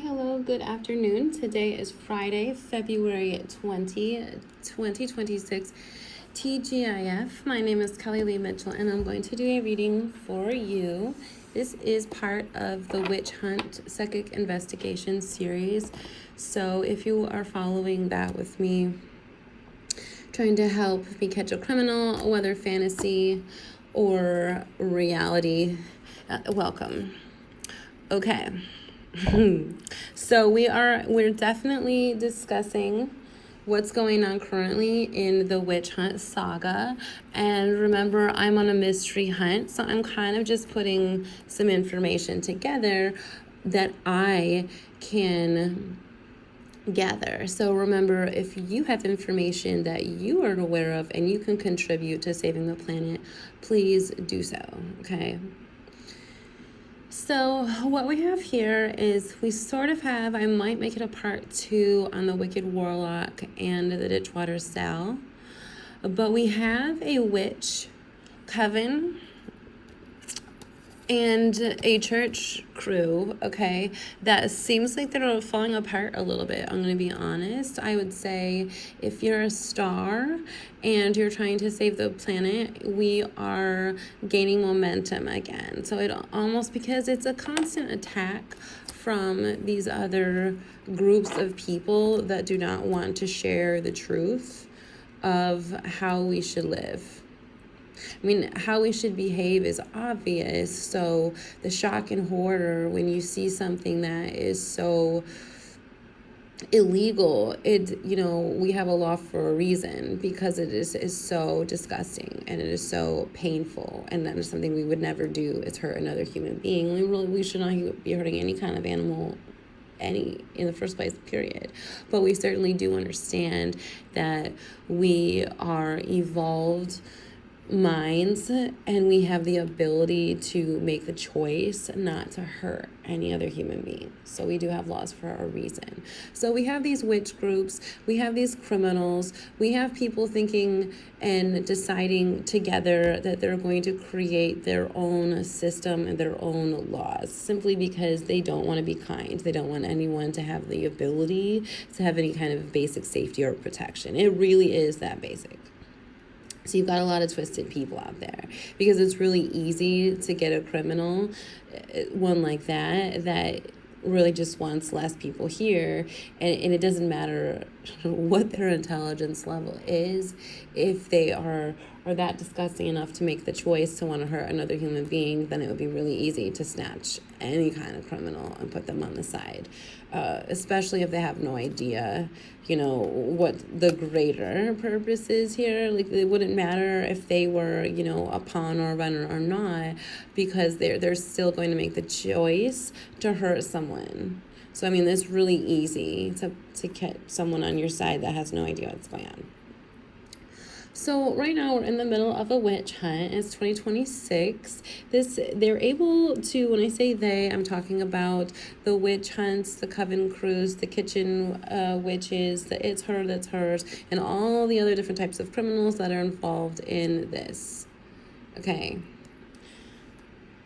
hello, good afternoon. Today is Friday, February 2026, TGIF. My name is Kelly Lee Mitchell, and I'm going to do a reading for you. This is part of the Witch Hunt Psychic Investigation series. So if you are following that with me, trying to help me catch a criminal, whether fantasy or reality, welcome. Okay. So we're definitely discussing what's going on currently in the witch hunt saga. And remember, I'm on a mystery hunt, so I'm kind of just putting some information together that I can gather. So remember, if you have information that you are aware of and you can contribute to saving the planet, please do so, okay? So what we have here is we sort of have, I might make it a part 2 on the Wicked Warlock and the Ditchwater Cell, but we have a witch coven and a church crew, okay, that seems like they're falling apart a little bit. I'm going to be honest. I would say if you're a star and you're trying to save the planet, we are gaining momentum again. So it almost, because it's a constant attack from these other groups of people that do not want to share the truth of how we should live. I mean, how we should behave is obvious. So the shock and horror when you see something that is so illegal, we have a law for a reason, because it is so disgusting and it is so painful, and that is something we would never do, is hurt another human being. We should not be hurting any kind of animal in the first place, period. But we certainly do understand that we are evolved minds and we have the ability to make the choice not to hurt any other human being. So we do have laws for a reason. So we have these witch groups, we have these criminals, we have people thinking and deciding together that they're going to create their own system and their own laws, simply because they don't want to be kind. They don't want anyone to have the ability to have any kind of basic safety or protection. It really is that basic. So you've got a lot of twisted people out there, because it's really easy to get a criminal, one like that really just wants less people here. And it doesn't matter what their intelligence level is. If they are that disgusting enough to make the choice to want to hurt another human being, then it would be really easy to snatch any kind of criminal and put them on the side, especially if they have no idea, what the greater purpose is here. Like, it wouldn't matter if they were, a pawn or a runner or not, because they're still going to make the choice to hurt someone. So, I mean, it's really easy to get someone on your side that has no idea what's going on. So right now we're in the middle of a witch hunt. It's 2026. They're able to, when I say they, I'm talking about the witch hunts, the coven crews, the kitchen witches, the it's her, that's hers, and all the other different types of criminals that are involved in this. Okay.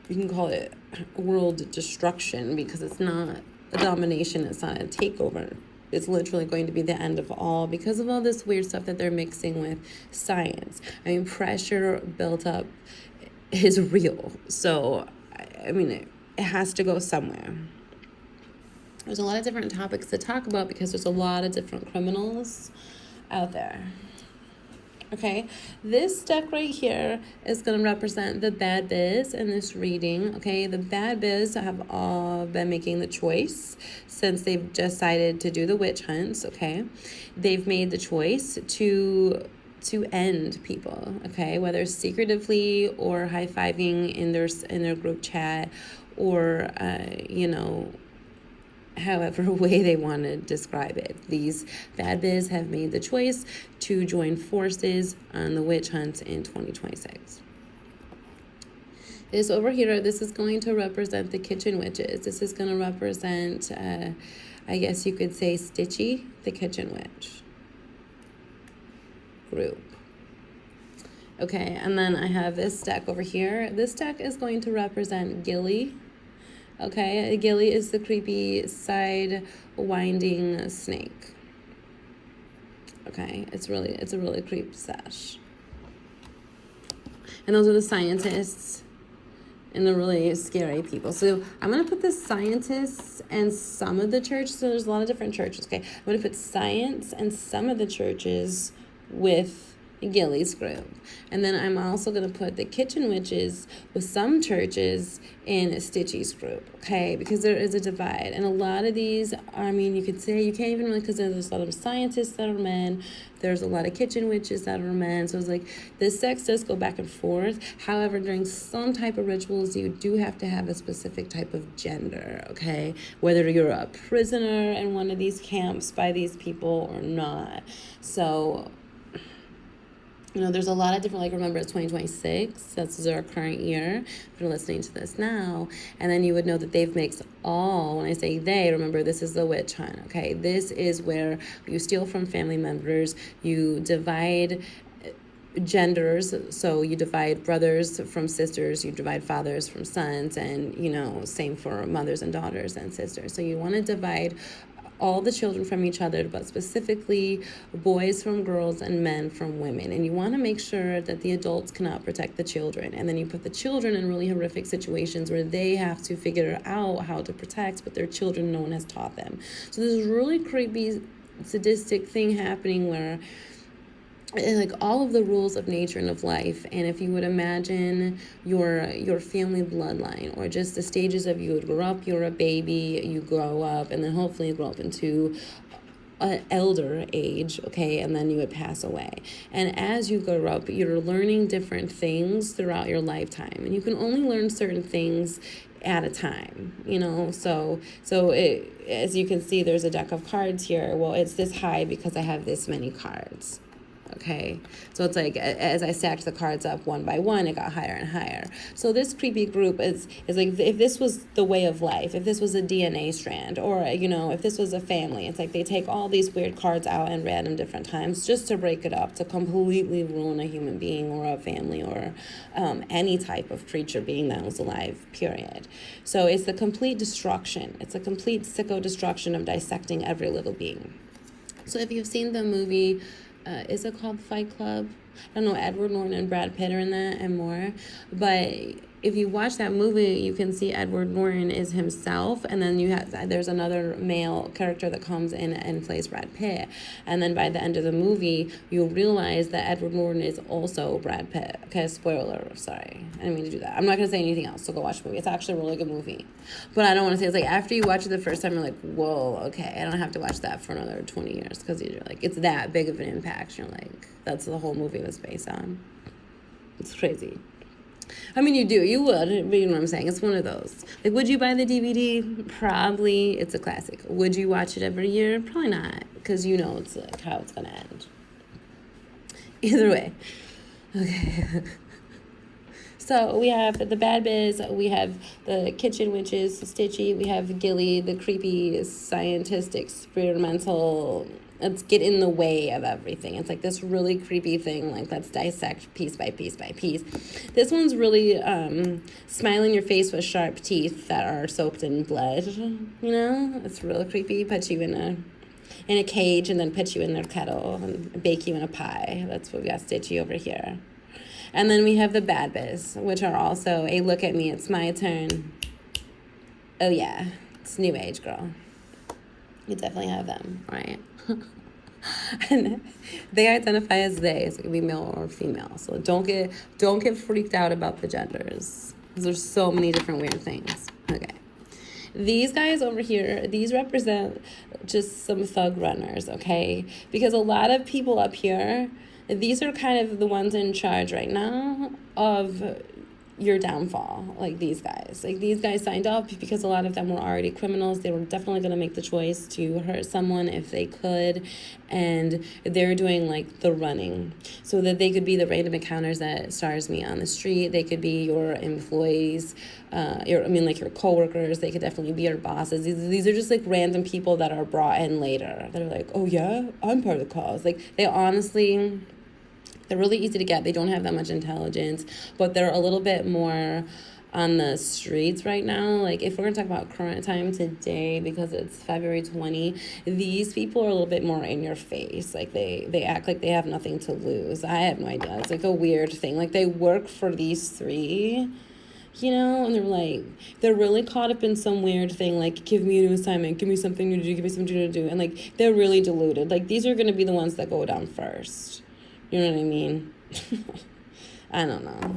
You can call it world destruction, because it's not a domination, it's not a takeover. It's literally going to be the end of all, because of all this weird stuff that they're mixing with science. I mean, pressure built up is real. So, I mean, it has to go somewhere. There's a lot of different topics to talk about, because there's a lot of different criminals out there. Okay, this deck right here is going to represent the bad biz in this reading. Okay, the bad biz have all been making the choice since they've decided to do the witch hunts. Okay, they've made the choice to end people. Okay, whether secretively or high-fiving in their group chat, or however way they want to describe it. These bad biz have made the choice to join forces on the witch hunt in 2026. This over here, this is going to represent the kitchen witches. This is going to represent, I guess you could say, Stitchy, the kitchen witch group. Okay, and then I have this deck over here. This deck is going to represent Gilly, Okay, a ghillie is the creepy side winding snake. Okay, it's a really creepy sash. And those are the scientists and the really scary people. So I'm going to put the scientists and some of the churches. So there's a lot of different churches. Okay, I'm going to put science and some of the churches with Gilly's group. And then I'm also going to put the kitchen witches with some churches in Stitchy's group, okay? Because there is a divide. And a lot of these, I mean, you could say, you can't even really, because there's a lot of scientists that are men. There's a lot of kitchen witches that are men. So it's like, the sex does go back and forth. However, during some type of rituals, you do have to have a specific type of gender, okay? Whether you're a prisoner in one of these camps by these people or not. So, you know, there's a lot of different, like, remember, it's 2026. That's our current year. If you're listening to this now. And then you would know that they've mixed all, when I say they, remember, this is the witch hunt, okay? This is where you steal from family members. You divide genders, so you divide brothers from sisters, you divide fathers from sons, and, you know, same for mothers and daughters and sisters. So you want to divide all the children from each other, but specifically boys from girls and men from women. And you want to make sure that the adults cannot protect the children. And then you put the children in really horrific situations where they have to figure out how to protect, but their children, no one has taught them. So there's a really creepy, sadistic thing happening where, like, all of the rules of nature and of life, and if you would imagine your family bloodline, or just the stages of, you would grow up, you're a baby, you grow up, and then hopefully you grow up into an elder age, okay, and then you would pass away. And as you grow up, you're learning different things throughout your lifetime, and you can only learn certain things at a time, you know. So it, as you can see, there's a deck of cards here. Well, it's this high because I have this many cards. Okay, so it's like, as I stacked the cards up one by one, it got higher and higher. So this creepy group is like, if this was the way of life, if this was a DNA strand, or, you know, if this was a family, it's like they take all these weird cards out in random different times just to break it up, to completely ruin a human being or a family, or any type of creature being that was alive, period. So it's the complete destruction. It's a complete sicko destruction of dissecting every little being. So if you've seen the movie, is it called Fight Club? I don't know, Edward Norton and Brad Pitt are in that and more. But if you watch that movie, you can see Edward Norton is himself, and then there's another male character that comes in and plays Brad Pitt. And then by the end of the movie, you'll realize that Edward Norton is also Brad Pitt. Okay, spoiler, sorry. I didn't mean to do that. I'm not going to say anything else, so go watch the movie. It's actually a really good movie. But I don't want to say, it's like, after you watch it the first time, you're like, whoa, okay, I don't have to watch that for another 20 years, because you're like, it's that big of an impact. You're like, that's the whole movie was based on. It's crazy. I mean, you would, but you know what I'm saying? It's one of those. Like, would you buy the DVD? Probably. It's a classic. Would you watch it every year? Probably not, because you know it's like how it's going to end. Either way. Okay. So we have the Bad Biz, we have the Kitchen Witches, Stitchy, we have Gilly, the creepy, scientist, experimental, let's get in the way of everything. It's like this really creepy thing, like, let's dissect piece by piece by piece. This one's really smile in your face with sharp teeth that are soaked in blood, you know? It's real creepy. Put you in a cage and then put you in their kettle and bake you in a pie. That's what we got Stitchy over here. And then we have the Bad Biz, which are also a look at me, it's my turn. Oh yeah, it's new age, girl. You definitely have them, right? And they identify as they, so it can be male or female. So don't get freaked out about the genders, because there's so many different weird things. Okay. These guys over here, these represent just some thug runners, okay? Because a lot of people up here, these are kind of the ones in charge right now of your downfall. Like these guys signed up because a lot of them were already criminals. They were definitely going to make the choice to hurt someone if they could, and they're doing like the running so that they could be the random encounters that stars me on the street. They could be your employees, your coworkers. They could definitely be your bosses. These are just like random people that are brought in later. They're like, oh yeah, I'm part of the cause. Like they honestly, they're really easy to get. They don't have that much intelligence, but they're a little bit more on the streets right now, like if we're gonna talk about current time today, because it's February 20, these people are a little bit more in your face. Like they act like they have nothing to lose. I have no idea. It's like a weird thing. Like they work for these three, and they're really caught up in some weird thing, like, give me a new assignment, give me something to do, give me something to do. And, like, they're really deluded. Like, these are going to be the ones that go down first. You know what I mean? I don't know.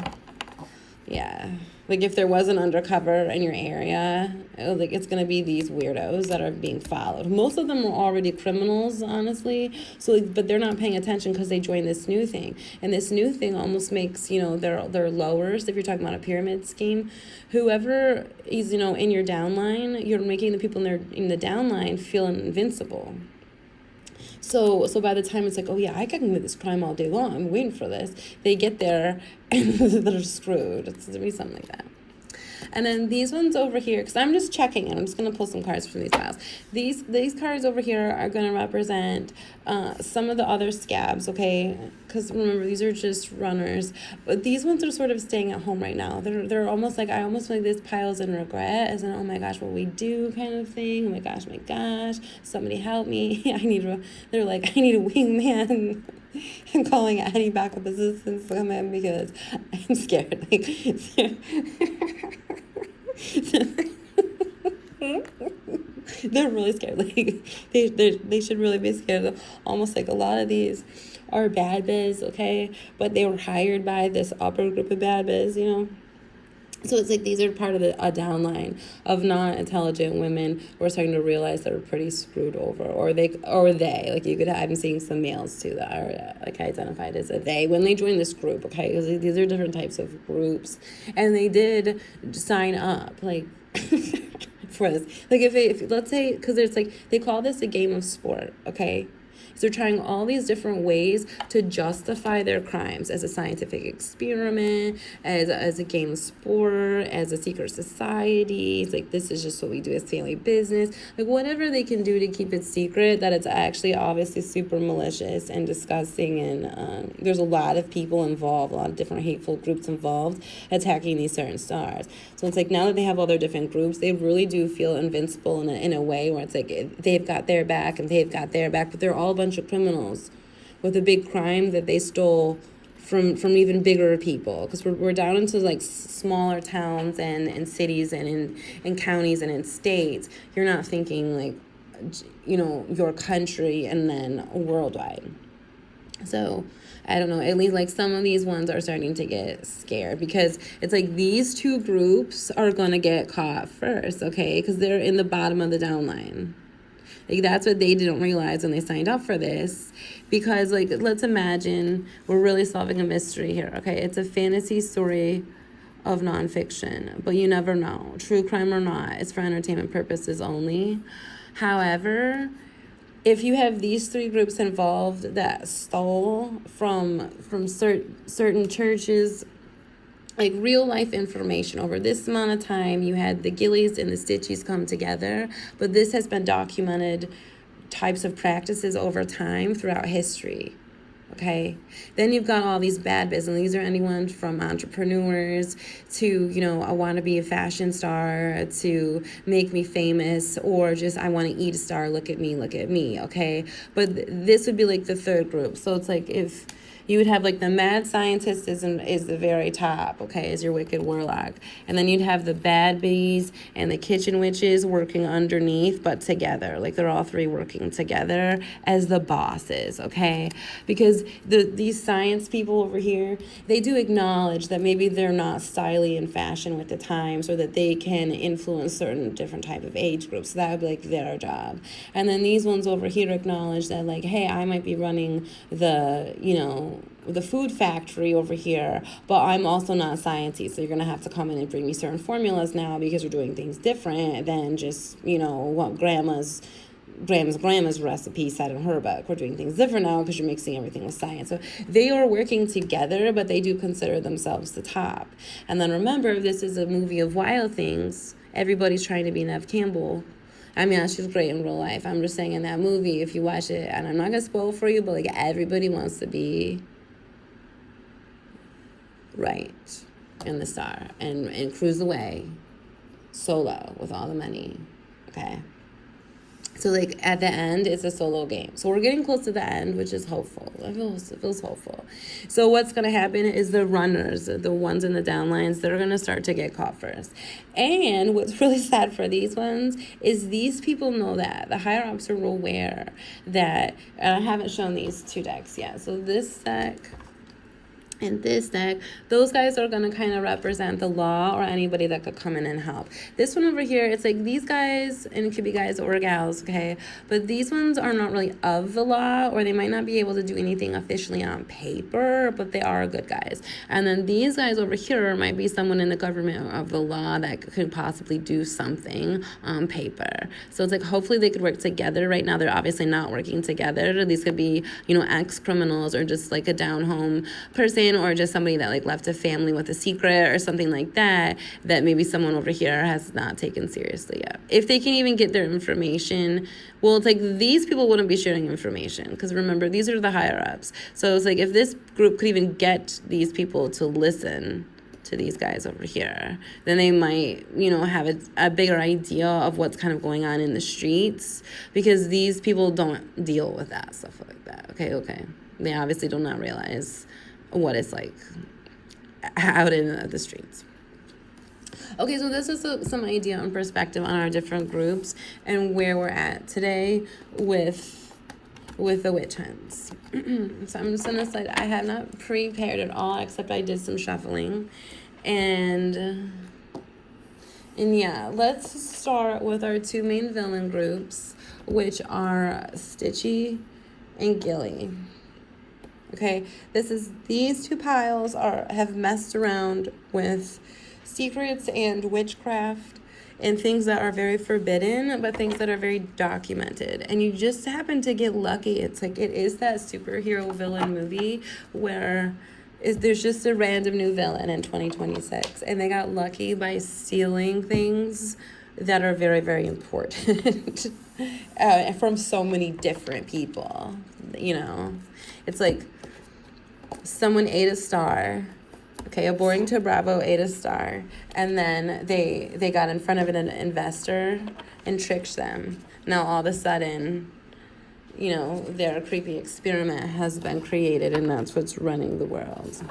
Yeah. Like, if there was an undercover in your area, it's going to be these weirdos that are being followed. Most of them are already criminals, honestly. So, but they're not paying attention because they joined this new thing. And this new thing almost makes, their lowers, if you're talking about a pyramid scheme, whoever is, in your downline, you're making the people in the downline feel invincible. So by the time it's like, oh yeah, I can commit this crime all day long, I'm waiting for this, they get there and they're screwed. It's going to be something like that. And then these ones over here, because I'm just checking it. I'm just going to pull some cards from these piles. These cards over here are going to represent some of the other scabs, okay? Because remember, these are just runners. But these ones are sort of staying at home right now. They're almost like, I almost feel like this piles in regret, as in, oh my gosh, what we do kind of thing. Oh my gosh, somebody help me. They're like, I need a wingman. I'm calling any backup assistance to come in because I'm scared. They're really scared. Like they should really be scared. Almost like a lot of these are bad biz, okay? But they were hired by this upper group of bad biz, So it's like these are part of a downline of non-intelligent women who are starting to realize they're pretty screwed over, or they like I'm seeing some males too that are like identified as a they when they join this group, okay? Because these are different types of groups, and they did sign up like for this. Like if let's say, because there's like they call this a game of sport, okay? So they're trying all these different ways to justify their crimes as a scientific experiment, as a game of sport, as a secret society. It's like, this is just what we do as family business. Like, whatever they can do to keep it secret, that it's actually obviously super malicious and disgusting. And there's a lot of people involved, a lot of different hateful groups involved attacking these certain stars. So it's like now that they have all their different groups, they really do feel invincible in a way where it's like they've got their back and they've got their back, but they're all a bunch of criminals with a big crime that they stole from even bigger people, because we're down into like smaller towns and cities and in counties and in states. You're not thinking like your country and then worldwide. So I don't know, at least like some of these ones are starting to get scared, because it's like these two groups are going to get caught first, okay? Because they're in the bottom of the downline. Like, that's what they didn't realize when they signed up for this. Because, like, let's imagine we're really solving a mystery here, okay? It's a fantasy story of nonfiction, but you never know. True crime or not, it's for entertainment purposes only. However, if you have these three groups involved that stole from certain churches, like real life information over this amount of time, you had the Gillies and the Stitchies come together, but this has been documented types of practices over time throughout history. Okay, then you've got all these bad biz, and these are anyone from entrepreneurs to, I want to be a fashion star, to make me famous, or just I want to eat a star, look at me, okay? But this would be like the third group. So it's like if you would have like the mad scientist is the very top, okay, is your wicked warlock. And then you'd have the bad bees and the kitchen witches working underneath, but together. Like they're all three working together as the bosses, okay? Because these science people over here, they do acknowledge that maybe they're not stylish in fashion with the times, or that they can influence certain different type of age groups. So that would be like their job. And then these ones over here acknowledge that, like, hey, I might be running the food factory over here, but I'm also not sciencey, so you're gonna have to come in and bring me certain formulas now, because we're doing things different than just what grandma's recipe said in her book. We're doing things different now because you're mixing everything with science. So they are working together, but they do consider themselves the top. And then remember, this is a movie of wild things. Everybody's trying to be Neve Campbell. I mean, she's great in real life. I'm just saying, in that movie, if you watch it, and I'm not gonna spoil for you, but like everybody wants to be right. and the star and cruise away solo with all the money. Okay. So, like, at the end, it's a solo game. So we're getting close to the end, which is hopeful. It feels hopeful. So what's going to happen is the runners, the ones in the downlines, they're going to start to get caught first. And what's really sad for these ones is these people know that. The higher-ups are aware that, and I haven't shown these two decks yet. So this deck and this deck, those guys are going to kind of represent the law or anybody that could come in and help. This one over here, it's like these guys, and it could be guys or gals, okay? But these ones are not really of the law, or they might not be able to do anything officially on paper, but they are good guys. And then these guys over here might be someone in the government of the law that could possibly do something on paper. So it's like hopefully they could work together. Right now, they're obviously not working together. These could be, ex-criminals or just like a down-home person, or just somebody that like left a family with a secret or something like that maybe someone over here has not taken seriously yet. If they can even get their information, well, it's like these people wouldn't be sharing information, because remember, these are the higher ups. So it's like if this group could even get these people to listen to these guys over here, then they might, have a bigger idea of what's kind of going on in the streets, because these people don't deal with that stuff like that. Okay. They obviously do not realize what it's like out in the streets. Okay, so this is some idea and perspective on our different groups and where we're at today with the witch hunts. So I'm just gonna say I have not prepared at all, except I did some shuffling. And yeah, let's start with our two main villain groups, which are Stitchy and Gilly. Okay, these two piles have messed around with secrets and witchcraft and things that are very forbidden, but things that are very documented. And you just happen to get lucky. It's like it is that superhero villain movie where there's just a random new villain in 2026, and they got lucky by stealing things that are very, very important from so many different people. It's like someone ate a star, okay, a boarding to Bravo ate a star, and then they got in front of an investor and tricked them. Now all of a sudden, their creepy experiment has been created, and that's what's running the world.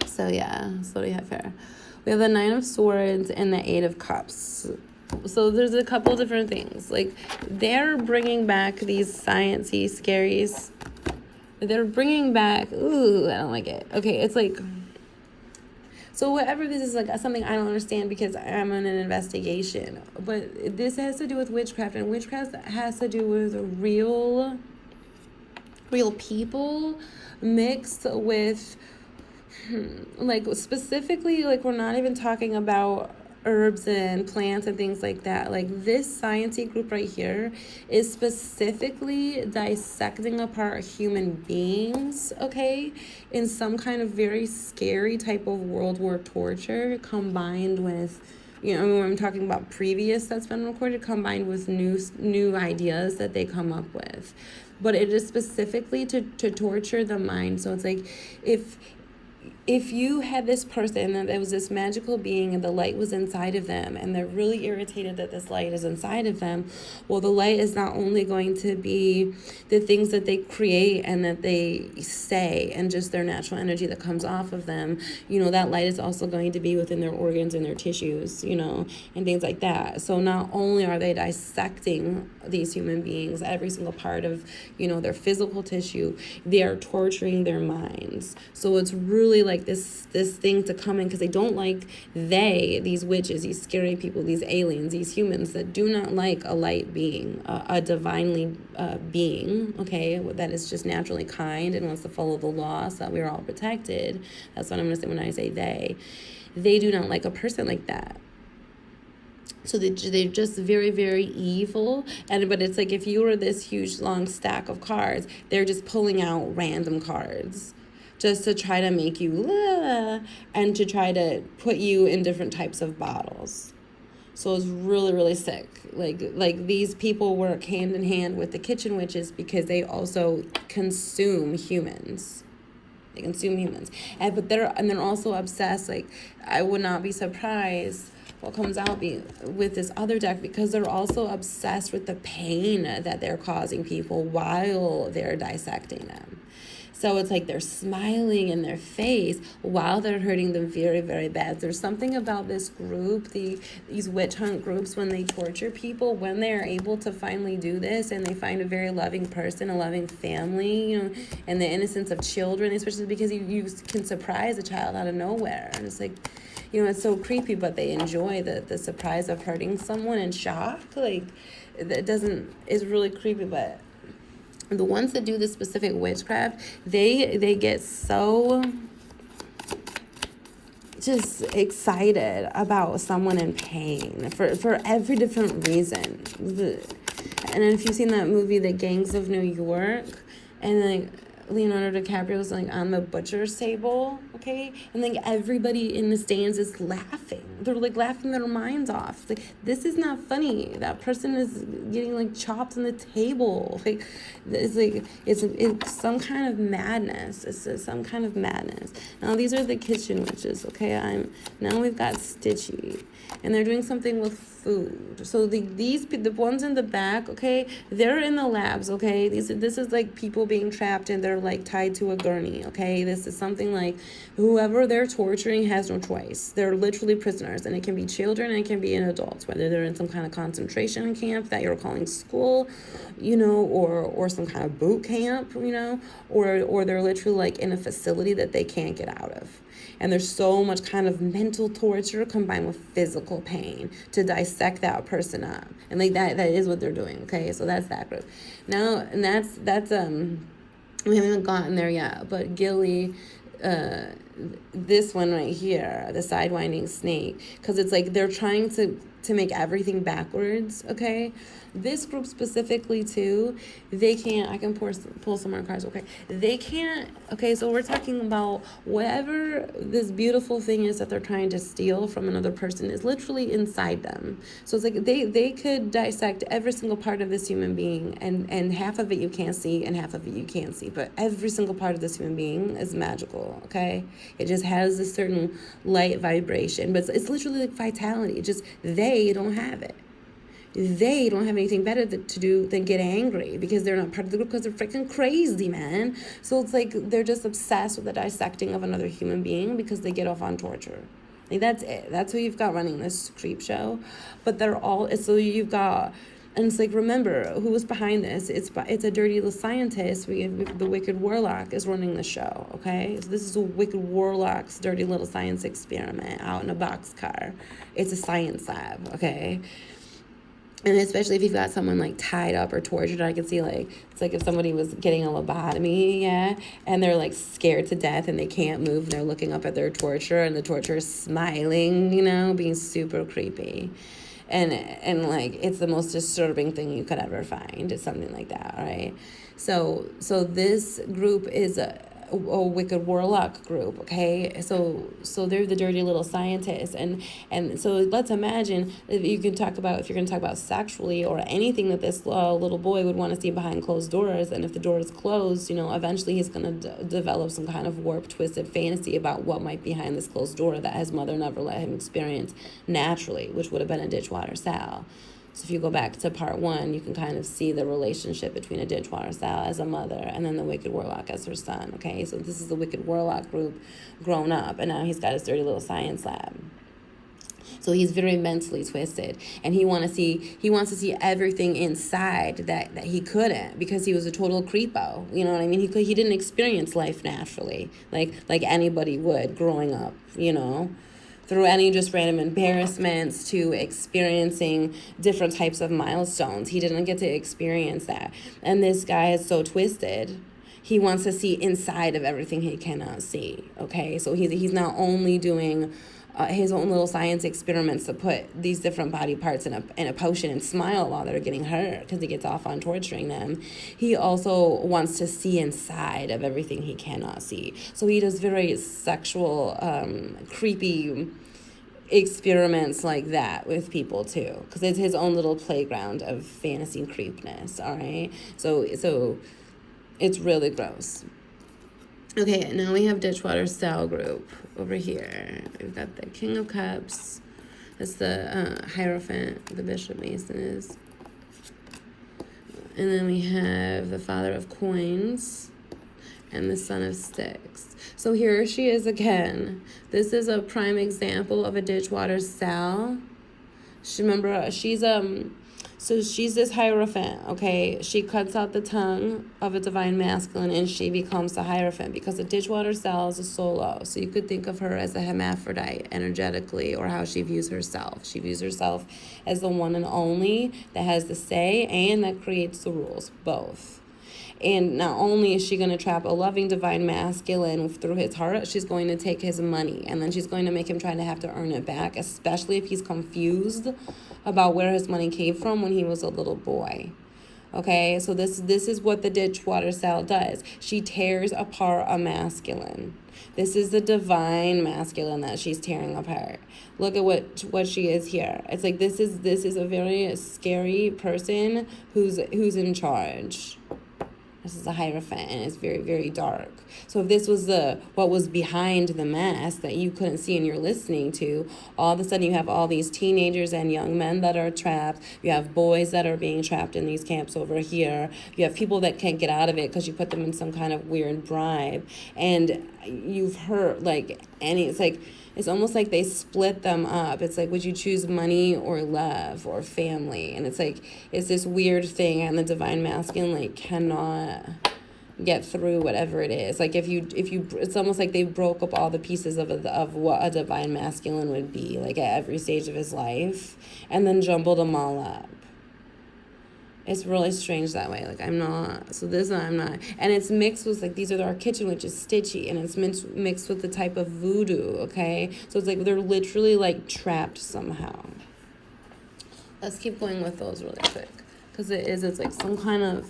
So yeah, so we have here. We have the Nine of Swords and the Eight of Cups. So there's a couple different things. Like, they're bringing back these sciencey scaries. They're bringing back, ooh, I don't like it. Okay, it's like, so whatever this is, like something I don't understand because I'm in an investigation. But this has to do with witchcraft, and witchcraft has to do with real people mixed with, like, specifically, like, we're not even talking about herbs and plants and things like that. Like, this sciencey group right here is specifically dissecting apart human beings, okay, in some kind of very scary type of World War torture, combined with, when I'm talking about previous that's been recorded, combined with new ideas that they come up with. But it is specifically to torture the mind. So it's like, if you had this person and there was this magical being and the light was inside of them, and they're really irritated that this light is inside of them, well, the light is not only going to be the things that they create and that they say and just their natural energy that comes off of them, that light is also going to be within their organs and their tissues, and things like that. So not only are they dissecting these human beings, every single part of, their physical tissue, they are torturing their minds. So it's really like this thing to come in, because they don't like these witches, these scary people, these aliens, these humans that do not like a light being, a divinely being, okay, that is just naturally kind and wants to follow the law so that we're all protected. That's what I'm going to say when I say they do not like a person like that. So they're just very, very evil. But it's like if you were this huge long stack of cards, they're just pulling out random cards just to try to make you and to try to put you in different types of bottles. So it's really, really sick. Like these people work hand in hand with the kitchen witches because they also consume humans. They consume humans. And they're also obsessed. Like, I would not be surprised what comes out with this other deck, because they're also obsessed with the pain that they're causing people while they're dissecting them. So it's like they're smiling in their face while they're hurting them very, very bad. There's something about this group, these witch hunt groups, when they torture people, when they are able to finally do this and they find a very loving person, a loving family, and the innocence of children, especially because you can surprise a child out of nowhere. And it's like, it's so creepy, but they enjoy the surprise of hurting someone in shock. Like, it's really creepy, but the ones that do this specific witchcraft, they get so just excited about someone in pain for every different reason. And if you've seen that movie, The Gangs of New York, and like Leonardo DiCaprio's like on the butcher's table, okay? And like everybody in the stands is laughing. They're like laughing their minds off. Like, this is not funny. That person is getting like chopped on the table. Like, it's some kind of madness. It's some kind of madness. Now these are the kitchen witches, okay? Now we've got Stitchy, and they're doing something with food. So the ones in the back, okay, they're in the labs, okay? This is like people being trapped and they're like tied to a gurney, okay? This is something like whoever they're torturing has no choice. They're literally prisoners, and it can be children and it can be adults, whether they're in some kind of concentration camp that you're calling school, or some kind of boot camp, or they're literally like in a facility that they can't get out of. And there's so much kind of mental torture combined with physical pain to dissect that person up. And like that is what they're doing, okay? So that's that group. Now, and that's we haven't even gotten there yet, but Gilly, this one right here, the sidewinding snake, because it's like they're trying to make everything backwards, okay? This group specifically too, they can't, I can pull some more cards, okay? They can't, okay, so we're talking about whatever this beautiful thing is that they're trying to steal from another person is literally inside them. So it's like they could dissect every single part of this human being, and half of it you can't see and half of it you can't see, but every single part of this human being is magical, okay? It just has a certain light vibration, but it's literally like vitality. It's just they don't have it. They don't have anything better to do than get angry because they're not part of the group, because they're freaking crazy, man. So it's like they're just obsessed with the dissecting of another human being because they get off on torture. Like, that's it. That's who you've got running this creep show. But they're all, so you've got, and it's like, remember, who was behind this? It's a dirty little scientist. The Wicked Warlock is running the show, okay? So this is a Wicked Warlock's dirty little science experiment out in a boxcar. It's a science lab, okay? And especially if you've got someone like tied up or tortured, I can see like, it's like if somebody was getting a lobotomy, yeah, and they're like scared to death and they can't move and they're looking up at their torturer and the torturer is smiling, being super creepy. And like, it's the most disturbing thing you could ever find. It's something like that, right? So this group is a Wicked Warlock group, okay? So they're the dirty little scientists, and so let's imagine if you're going to talk about sexually or anything that this little boy would want to see behind closed doors, and if the door is closed, eventually he's going to develop some kind of warped, twisted fantasy about what might be behind this closed door that his mother never let him experience naturally, which would have been a Ditchwater Sal. So if you go back to part 1, you can kind of see the relationship between a Ditchwater Sal as a mother and then the Wicked Warlock as her son, okay? So this is the Wicked Warlock group grown up, and now he's got his dirty little science lab. So he's very mentally twisted, and he wants to see everything inside that he couldn't, because he was a total creepo. You know what I mean? He didn't experience life naturally like anybody would growing up, through any just random embarrassments to experiencing different types of milestones. He didn't get to experience that. And this guy is so twisted. He wants to see inside of everything he cannot see, okay? So he's not only doing his own little science experiments to put these different body parts in a potion and smile while they're getting hurt because he gets off on torturing them. He also wants to see inside of everything he cannot see. So he does very sexual, creepy experiments like that with people too, because it's his own little playground of fantasy creepness. All right, so it's really gross. Okay, now we have Ditchwater Cell Group over here. We've got the King of Cups. That's the Hierophant, the Bishop Mason is. And then we have the Father of Coins and the Son of Sticks. So here she is again. This is a prime example of a Ditchwater cell. So she's this Hierophant, okay? She cuts out the tongue of a divine masculine and she becomes the Hierophant because a Ditchwater cell is a solo. So you could think of her as a hermaphrodite energetically, or how she views herself. She views herself as the one and only that has the say and that creates the rules, both. And not only is she going to trap a loving divine masculine through his heart, she's going to take his money. And then she's going to make him try to have to earn it back, especially if he's confused about where his money came from when he was a little boy. Okay, so this is what the Ditchwater cell does. She tears apart a masculine. This is the divine masculine that she's tearing apart. Look at what she is here. It's like this is a very scary person who's in charge. This is a Hierophant, and it's very, very dark. So if this was what was behind the mask that you couldn't see and you're listening to, all of a sudden you have all these teenagers and young men that are trapped. You have boys that are being trapped in these camps over here. You have people that can't get out of it because you put them in some kind of weird bribe. And you've heard, it's almost like they split them up. It's like, would you choose money or love or family? And it's like, it's this weird thing, and the divine masculine cannot get through whatever it is. Like if you it's almost like they broke up all the pieces of what a divine masculine would be like at every stage of his life, and then jumbled them all up. It's really strange that way. I'm not. And it's mixed with, these are our kitchen witches, Stitchy, and it's mixed with the type of voodoo, okay? So it's they're literally, trapped somehow. Let's keep going with those really quick. Because it's some kind of...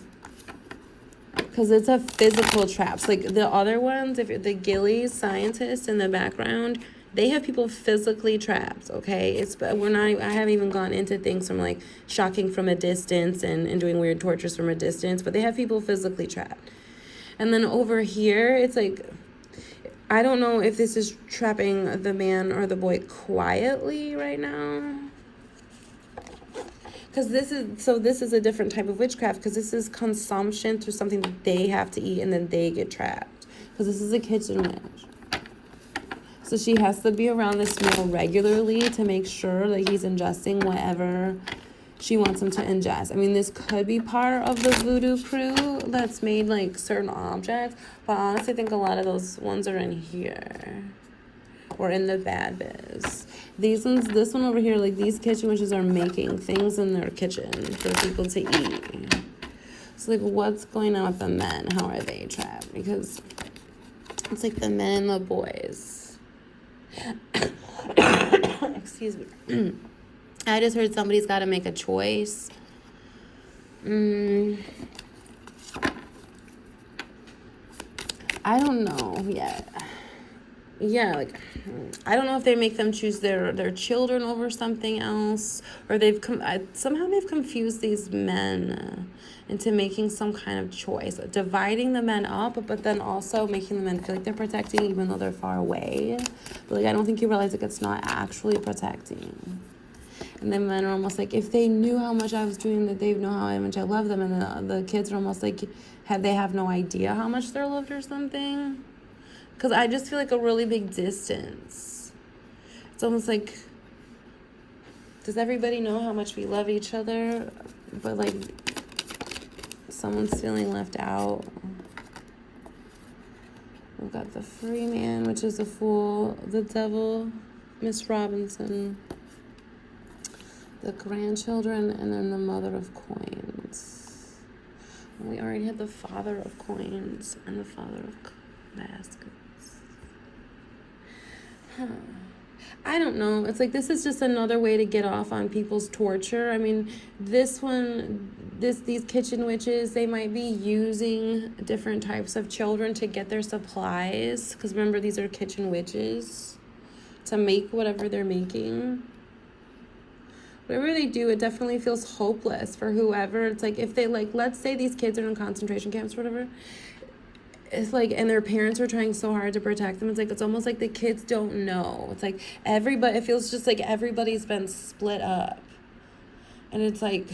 Because it's a physical traps. The other ones, if you're the Gillies scientists in the background... They have people physically trapped, okay? I haven't even gone into things from shocking from a distance and doing weird tortures from a distance, but they have people physically trapped. And then over here, it's I don't know if this is trapping the man or the boy quietly right now. Because this is a different type of witchcraft, because this is consumption through something that they have to eat and then they get trapped. Because this is a kitchen witch. So she has to be around this meal regularly to make sure that he's ingesting whatever she wants him to ingest. I mean, this could be part of the voodoo crew that's made certain objects, but I honestly think a lot of those ones are in here or in the bad biz. This one over here, these kitchen witches are making things in their kitchen for people to eat. So what's going on with the men? How are they trapped? Because it's the men and the boys. Excuse me. I just heard somebody's got to make a choice. I don't know yet. Yeah, I don't know if they make them choose their children over something else, or somehow they've confused these men into making some kind of choice, dividing the men up, but then also making the men feel like they're protecting even though they're far away. But I don't think you realize it's not actually protecting. And the men are almost if they knew how much I was doing, that they know how much I love them, and the kids are almost they have no idea how much they're loved or something. Because I just feel a really big distance. It's almost does everybody know how much we love each other? But someone's feeling left out. We've got the free man, which is a fool. The devil, Miss Robinson. The grandchildren, and then the mother of coins. We already had the father of coins and the father of baskets. I don't know. It's this is just another way to get off on people's torture. I mean, these kitchen witches, they might be using different types of children to get their supplies. Because remember, these are kitchen witches. To make whatever they're making. Whatever they do, it definitely feels hopeless for whoever. It's if they, let's say these kids are in concentration camps or whatever. it's like, and their parents are trying so hard to protect them. It's like, it's almost like the kids don't know. It's like everybody, it feels just like everybody's been split up. And it's like,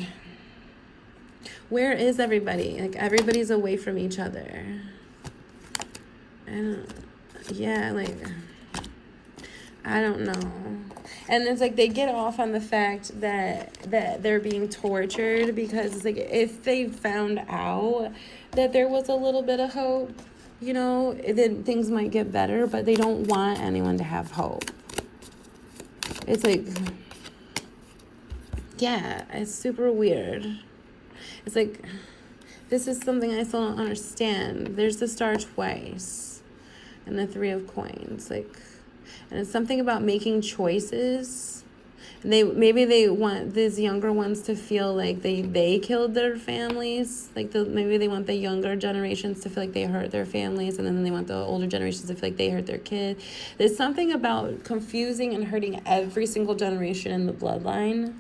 where is everybody? Like, everybody's away from each other. And yeah, like, I don't know. And it's like they get off on the fact that they're being tortured, because it's like if they found out that there was a little bit of hope, you know, then things might get better, but they don't want anyone to have hope. It's like, yeah, it's super weird. It's like, this is something I still don't understand. There's the star twice and the 3 of coins, like, and it's something about making choices. And maybe they want these younger ones to feel like they killed their families. Like maybe they want the younger generations to feel like they hurt their families, and then they want the older generations to feel like they hurt their kid. There's something about confusing and hurting every single generation in the bloodline.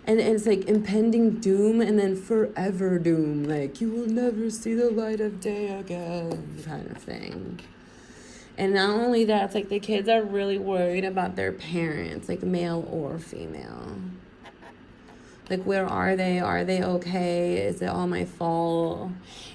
And it's like impending doom and then forever doom. Like, you will never see the light of day again, kind of thing. And not only that, it's like the kids are really worried about their parents, like male or female. Like, where are they? Are they okay? Is it all my fault?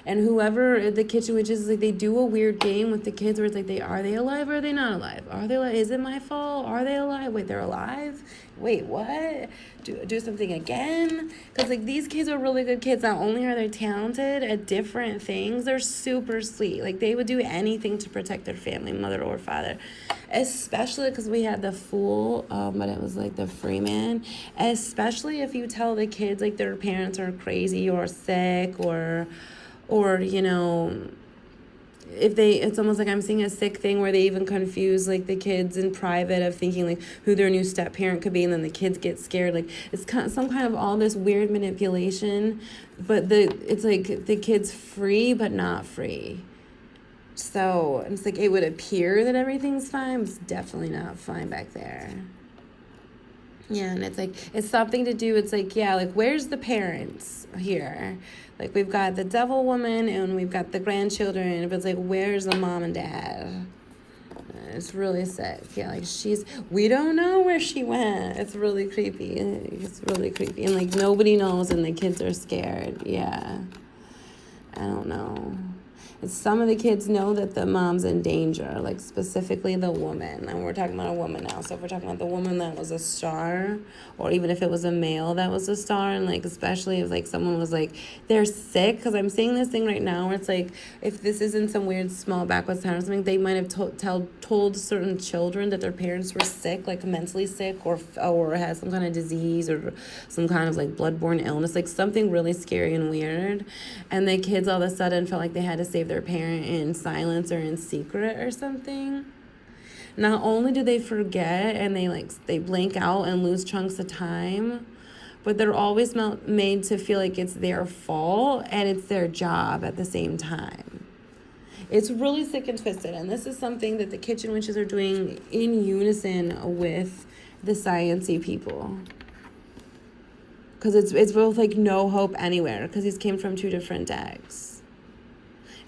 And whoever the kitchen witches is, like, they do a weird game with the kids where it's like, are they alive or are they not alive? Are they alive? Is it my fault? Are they alive? Wait, they're alive? Wait, what? Do something again? Because, like, these kids are really good kids. Not only are they talented at different things, they're super sweet. Like, they would do anything to protect their family, mother or father. Especially because we had the fool, but it was, like, the free man. Especially if you tell the kids, like, their parents are crazy or sick or you know, it's almost like I'm seeing a sick thing where they even confuse, like, the kids in private of thinking, like, who their new step parent could be, and then the kids get scared. Like, it's kind of, some kind of all this weird manipulation, but it's like the kid's free but not free. So it's like it would appear that everything's fine, but it's definitely not fine back there. Yeah, and it's like, it's something to do, it's like, yeah, like, where's the parents here? Like, we've got the devil woman and we've got the grandchildren, but it's like, where's the mom and dad? It's really sick. Yeah, like, we don't know where she went. It's really creepy. It's really creepy. And, like, nobody knows and the kids are scared. Yeah. I don't know. Some of the kids know that the mom's in danger, like specifically the woman. And we're talking about a woman now. So if we're talking about the woman that was a star, or even if it was a male that was a star, and like especially if like someone was like, they're sick, because I'm seeing this thing right now where it's like, if this is in some weird small backwoods town or something, they might have told certain children that their parents were sick, like mentally sick, or had some kind of disease or some kind of like bloodborne illness, like something really scary and weird. And the kids all of a sudden felt like they had to save their parent in silence or in secret or something. Not only do they forget and they blank out and lose chunks of time, but they're always made to feel like it's their fault and it's their job at the same time. It's really sick and twisted, and this is something that the kitchen witches are doing in unison with the science-y people. Because it's both like no hope anywhere, because these came from 2 different decks.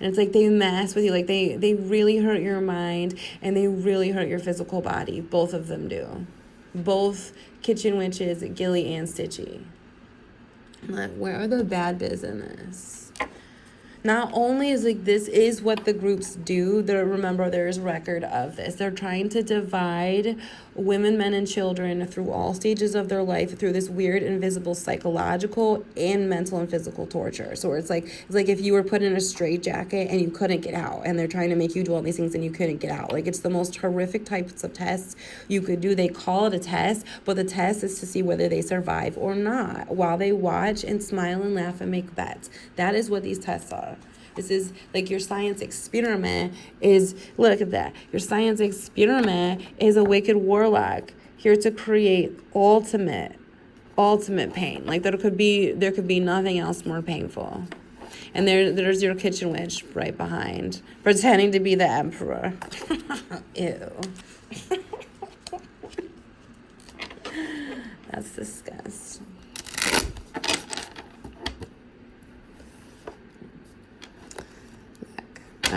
And it's like they mess with you, like they really hurt your mind and they really hurt your physical body. Both of them do. Both kitchen witches, Gilly and Stitchy. Like, where are the bad biz in this? Not only is like this is what the groups do, remember there is record of this. They're trying to divide women, men, and children through all stages of their life through this weird, invisible psychological and mental and physical torture. So it's like if you were put in a straitjacket and you couldn't get out, and they're trying to make you do all these things and you couldn't get out. Like, it's the most horrific types of tests you could do. They call it a test, but the test is to see whether they survive or not while they watch and smile and laugh and make bets. That is what these tests are. This is like your science experiment is, look at that. Your science experiment is a wicked warlock here to create ultimate pain. Like, there could be nothing else more painful. And there's your kitchen witch right behind, pretending to be the emperor. Ew. That's disgusting.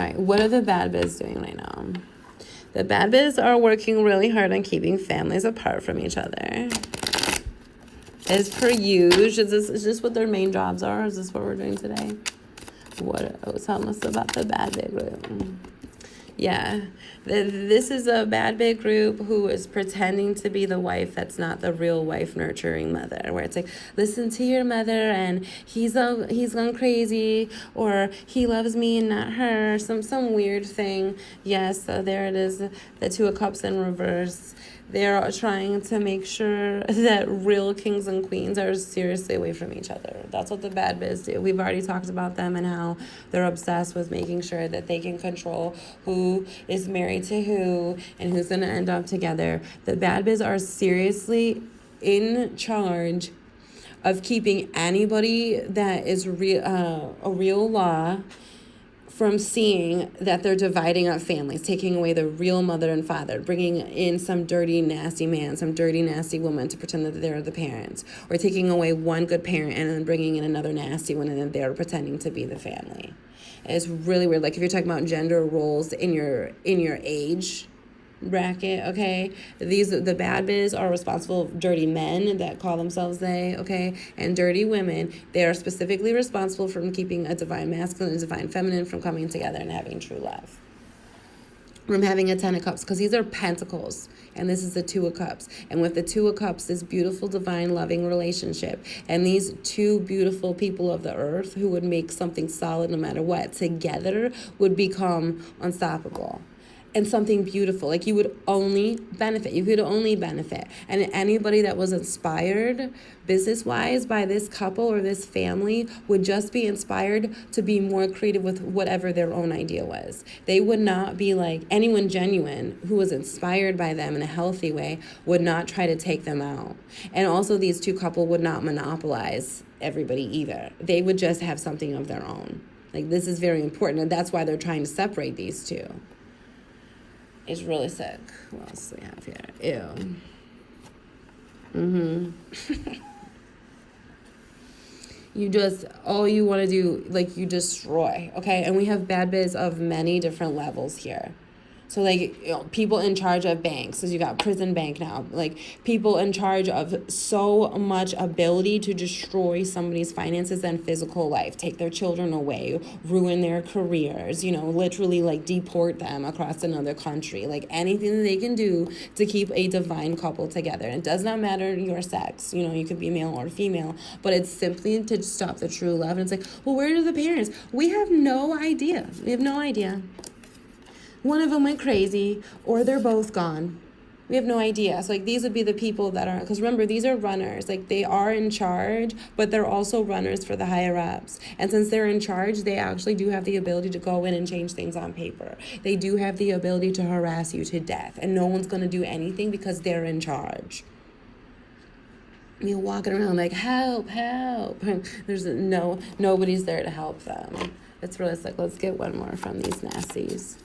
right, what are the bad biz doing right now? The bad biz are working really hard on keeping families apart from each other. As per usual, is this what their main jobs are? Is this what we're doing today? Tell us about the bad big group. Yeah, this is a bad big group who is pretending to be the wife that's not the real wife, nurturing mother, where it's like, listen to your mother and he's gone crazy, or he loves me and not her, some weird thing. Yes, so there it is, the Two of Cups in reverse. They're trying to make sure that real kings and queens are seriously away from each other. That's what the bad biz do. We've already talked about them and how they're obsessed with making sure that they can control who is married to who and who's going to end up together. The bad biz are seriously in charge of keeping anybody that is a real law from seeing that they're dividing up families, taking away the real mother and father, bringing in some dirty, nasty man, some dirty, nasty woman to pretend that they're the parents, or taking away one good parent and then bringing in another nasty one and then they're pretending to be the family. And it's really weird. Like if you're talking about gender roles in your age bracket, okay, the bad biz are responsible. Dirty men that call themselves they, okay, and dirty women, they are specifically responsible for keeping a divine masculine and divine feminine from coming together and having true love, from having a 10 of cups, because these are pentacles and this is the 2 of cups, and with the 2 of cups, this beautiful divine loving relationship, and these two beautiful people of the earth who would make something solid no matter what together would become unstoppable. And something beautiful, like you could only benefit. And anybody that was inspired business-wise by this couple or this family would just be inspired to be more creative with whatever their own idea was. They would not be like, anyone genuine who was inspired by them in a healthy way would not try to take them out. And also these two couple would not monopolize everybody either. They would just have something of their own. Like, this is very important, and that's why they're trying to separate these two. It's really sick. What else do we have here? Ew. All you want to do, like, you destroy, okay? And we have bad biz of many different levels here. So, like, people in charge of banks. So you got prison bank now. Like, people in charge of so much ability to destroy somebody's finances and physical life. Take their children away. Ruin their careers. Literally, like, deport them across another country. Like, anything that they can do to keep a divine couple together. It does not matter your sex. You could be male or female. But it's simply to stop the true love. And it's like, well, where are the parents? We have no idea. One of them went crazy, or they're both gone. We have no idea. So, like, these would be the people that are, because remember, these are runners. Like, they are in charge, but they're also runners for the higher ups. And since they're in charge, they actually do have the ability to go in and change things on paper. They do have the ability to harass you to death, and no one's going to do anything because they're in charge. Walking around like, help. There's nobody's there to help them. It's really sick. Let's get one more from these nasties.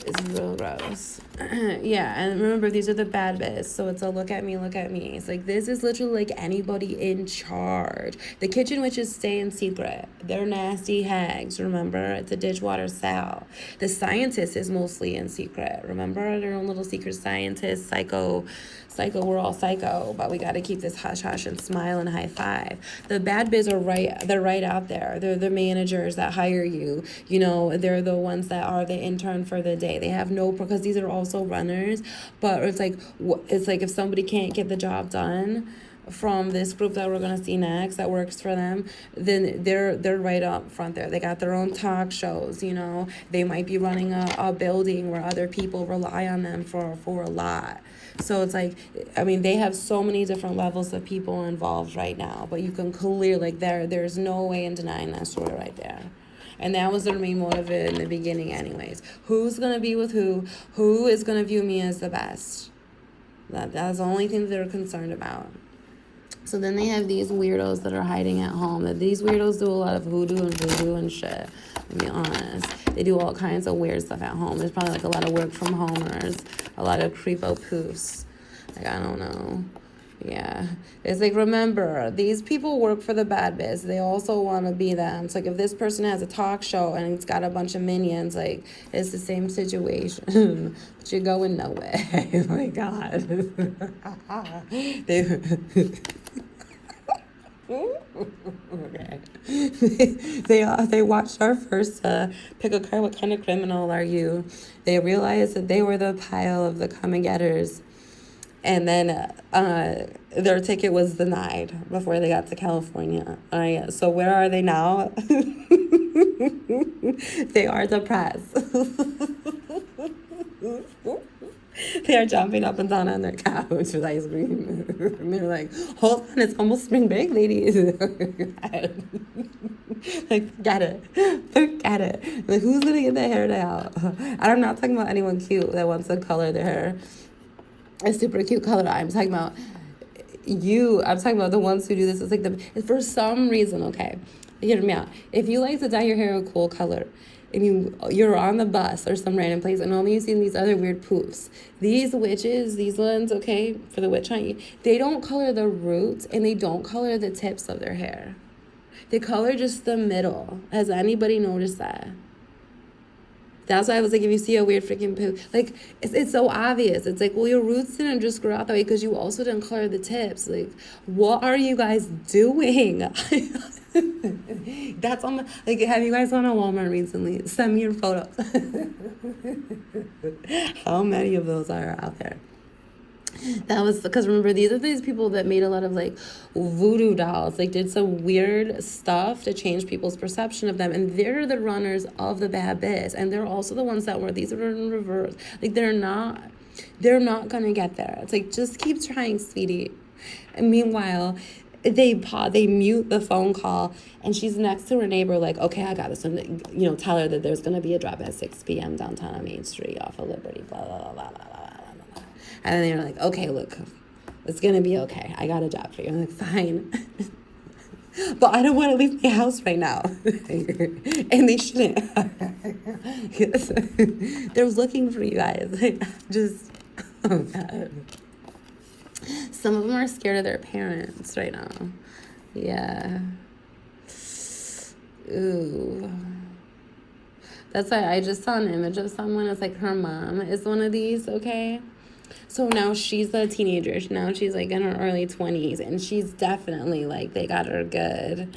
It's real gross. Yeah, and remember, these are the bad biz, so it's a look at me. It's like, this is literally like anybody in charge. The kitchen witches stay in secret. They're nasty hags, remember? It's a Ditchwater Sal. The scientist is mostly in secret, remember? Their own little secret scientists, psycho, we're all psycho, but we got to keep this hush and smile and high five. The bad biz they're right out there. They're the managers that hire you. They're the ones that are the intern for the day. They have because these are also runners, but it's like if somebody can't get the job done from this group that we're going to see next that works for them, then they're right up front there. They got their own talk shows. They might be running a building where other people rely on them for a lot. So it's like, they have so many different levels of people involved right now, but you can clearly, there's no way in denying that story right there. And that was their main motive in the beginning anyways. Who's going to be with who? Who is going to view me as the best? That's the only thing that they're concerned about. So then they have these weirdos that are hiding at home. These weirdos do a lot of voodoo and shit, to be honest. They do all kinds of weird stuff at home. There's probably like a lot of work from homers, a lot of creepo poofs. Like, I don't know. Yeah. It's like, remember, these people work for the bad biz. They also want to be them. It's like if this person has a talk show and it's got a bunch of minions, like, it's the same situation. But you're going nowhere. Oh my God. Okay. They watched our first pick a card. What kind of criminal are you? They realized that they were the pile of the come and getters. And then their ticket was denied before they got to California. So where are they now? They are depressed. They are jumping up and down on their couch with ice cream. And they're like, hold on, it's almost spring break, ladies. Like, forget it. Like, who's going to get their hair dye out? I'm not talking about anyone cute that wants to color their hair a super cute color. I'm talking about the ones who do this. It's like for some reason, okay, hear me out. If you like to dye your hair a cool color, and you're on the bus or some random place, and only you see these other weird poofs, these witches, these ones, okay, for the witch hunt, they don't color the roots and they don't color the tips of their hair. They color just the middle. Has anybody noticed that? That's why I was like, if you see a weird freaking poo, like, it's so obvious. It's like, well, your roots didn't just grow out that way because you also didn't color the tips. Like, what are you guys doing? That's on the, like, have you guys gone to Walmart recently? Send me your photos. How many of those are out there? That was because, remember, these are these people that made a lot of like voodoo dolls, like did some weird stuff to change people's perception of them, and they're the runners of the bad biz, and they're also the ones that were, these are in reverse. Like, they're not gonna get there. It's like, just keep trying, sweetie. And meanwhile, they mute the phone call, and she's next to her neighbor like, okay, I got this, and tell her that there's gonna be a drop at 6 p.m. downtown on Main Street off of Liberty, blah blah blah blah blah. And then they're like, okay, look, it's going to be okay. I got a job for you. I'm like, fine. But I don't want to leave my house right now. And they shouldn't. They're looking for you guys. Just, oh God. Some of them are scared of their parents right now. Yeah. Ooh. That's why I just saw an image of someone. It's like her mom is one of these, okay? So now she's a teenager. Now she's like in her early 20s, and she's definitely like, they got her good.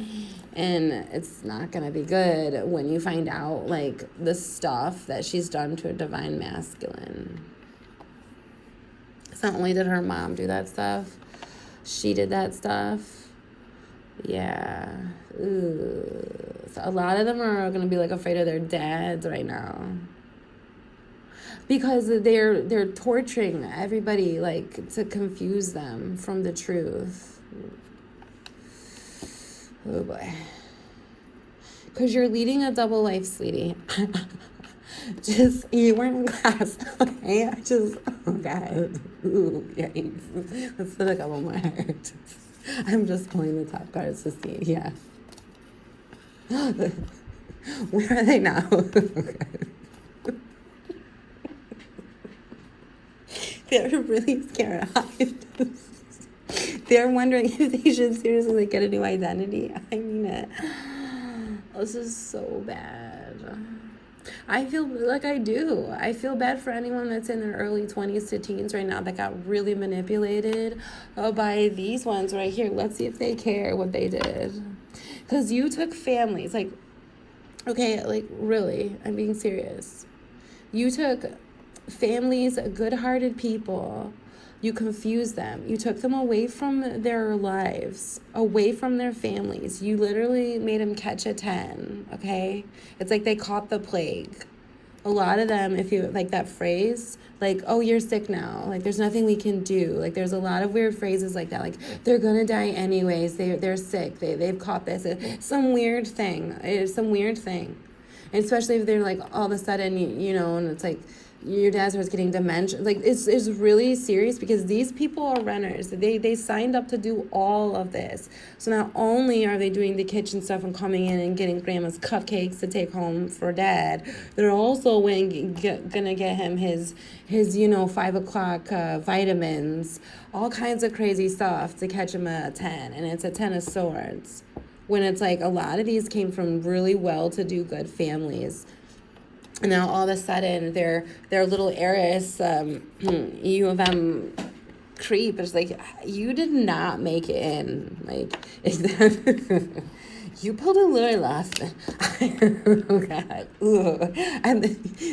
And it's not going to be good when you find out like the stuff that she's done to a divine masculine. So not only did her mom do that stuff, she did that stuff. Yeah. Ooh. So a lot of them are going to be like afraid of their dads right now. Because they're torturing everybody, like, to confuse them from the truth. Oh boy. Because you're leading a double life, sweetie. You weren't in class, okay? Oh God. Ooh, yikes. Let's put a couple more. I'm just pulling the top cards to see, yeah. Where are they now? Okay. They're really scared. They're wondering if they should seriously get a new identity. I mean it. This is so bad. I feel like I do. I feel bad for anyone that's in their early 20s to teens right now that got really manipulated by these ones right here. Let's see if they care what they did. Because you took families. Like, okay, like, really, I'm being serious. You took families, good-hearted people, you confused them. You took them away from their lives, away from their families. You literally made them catch a 10, okay? It's like they caught the plague. A lot of them, if you like that phrase, like, oh, you're sick now. Like, there's nothing we can do. Like, there's a lot of weird phrases like that. Like, they're going to die anyways. They're sick. They've caught this. It's some weird thing. It's some weird thing. And especially if they're like all of a sudden, and it's like, your dad starts getting dementia. Like, it's really serious because these people are renters. They signed up to do all of this. So not only are they doing the kitchen stuff and coming in and getting grandma's cupcakes to take home for dad, they're also gonna get him his 5 o'clock vitamins, all kinds of crazy stuff to catch him a 10. And it's a 10 of swords. When it's like a lot of these came from really well-to-do good families. And now all of a sudden, their little heiress, U of M creep is like, you did not make it in. Like, is that you pulled a little left. Oh God. Ugh. And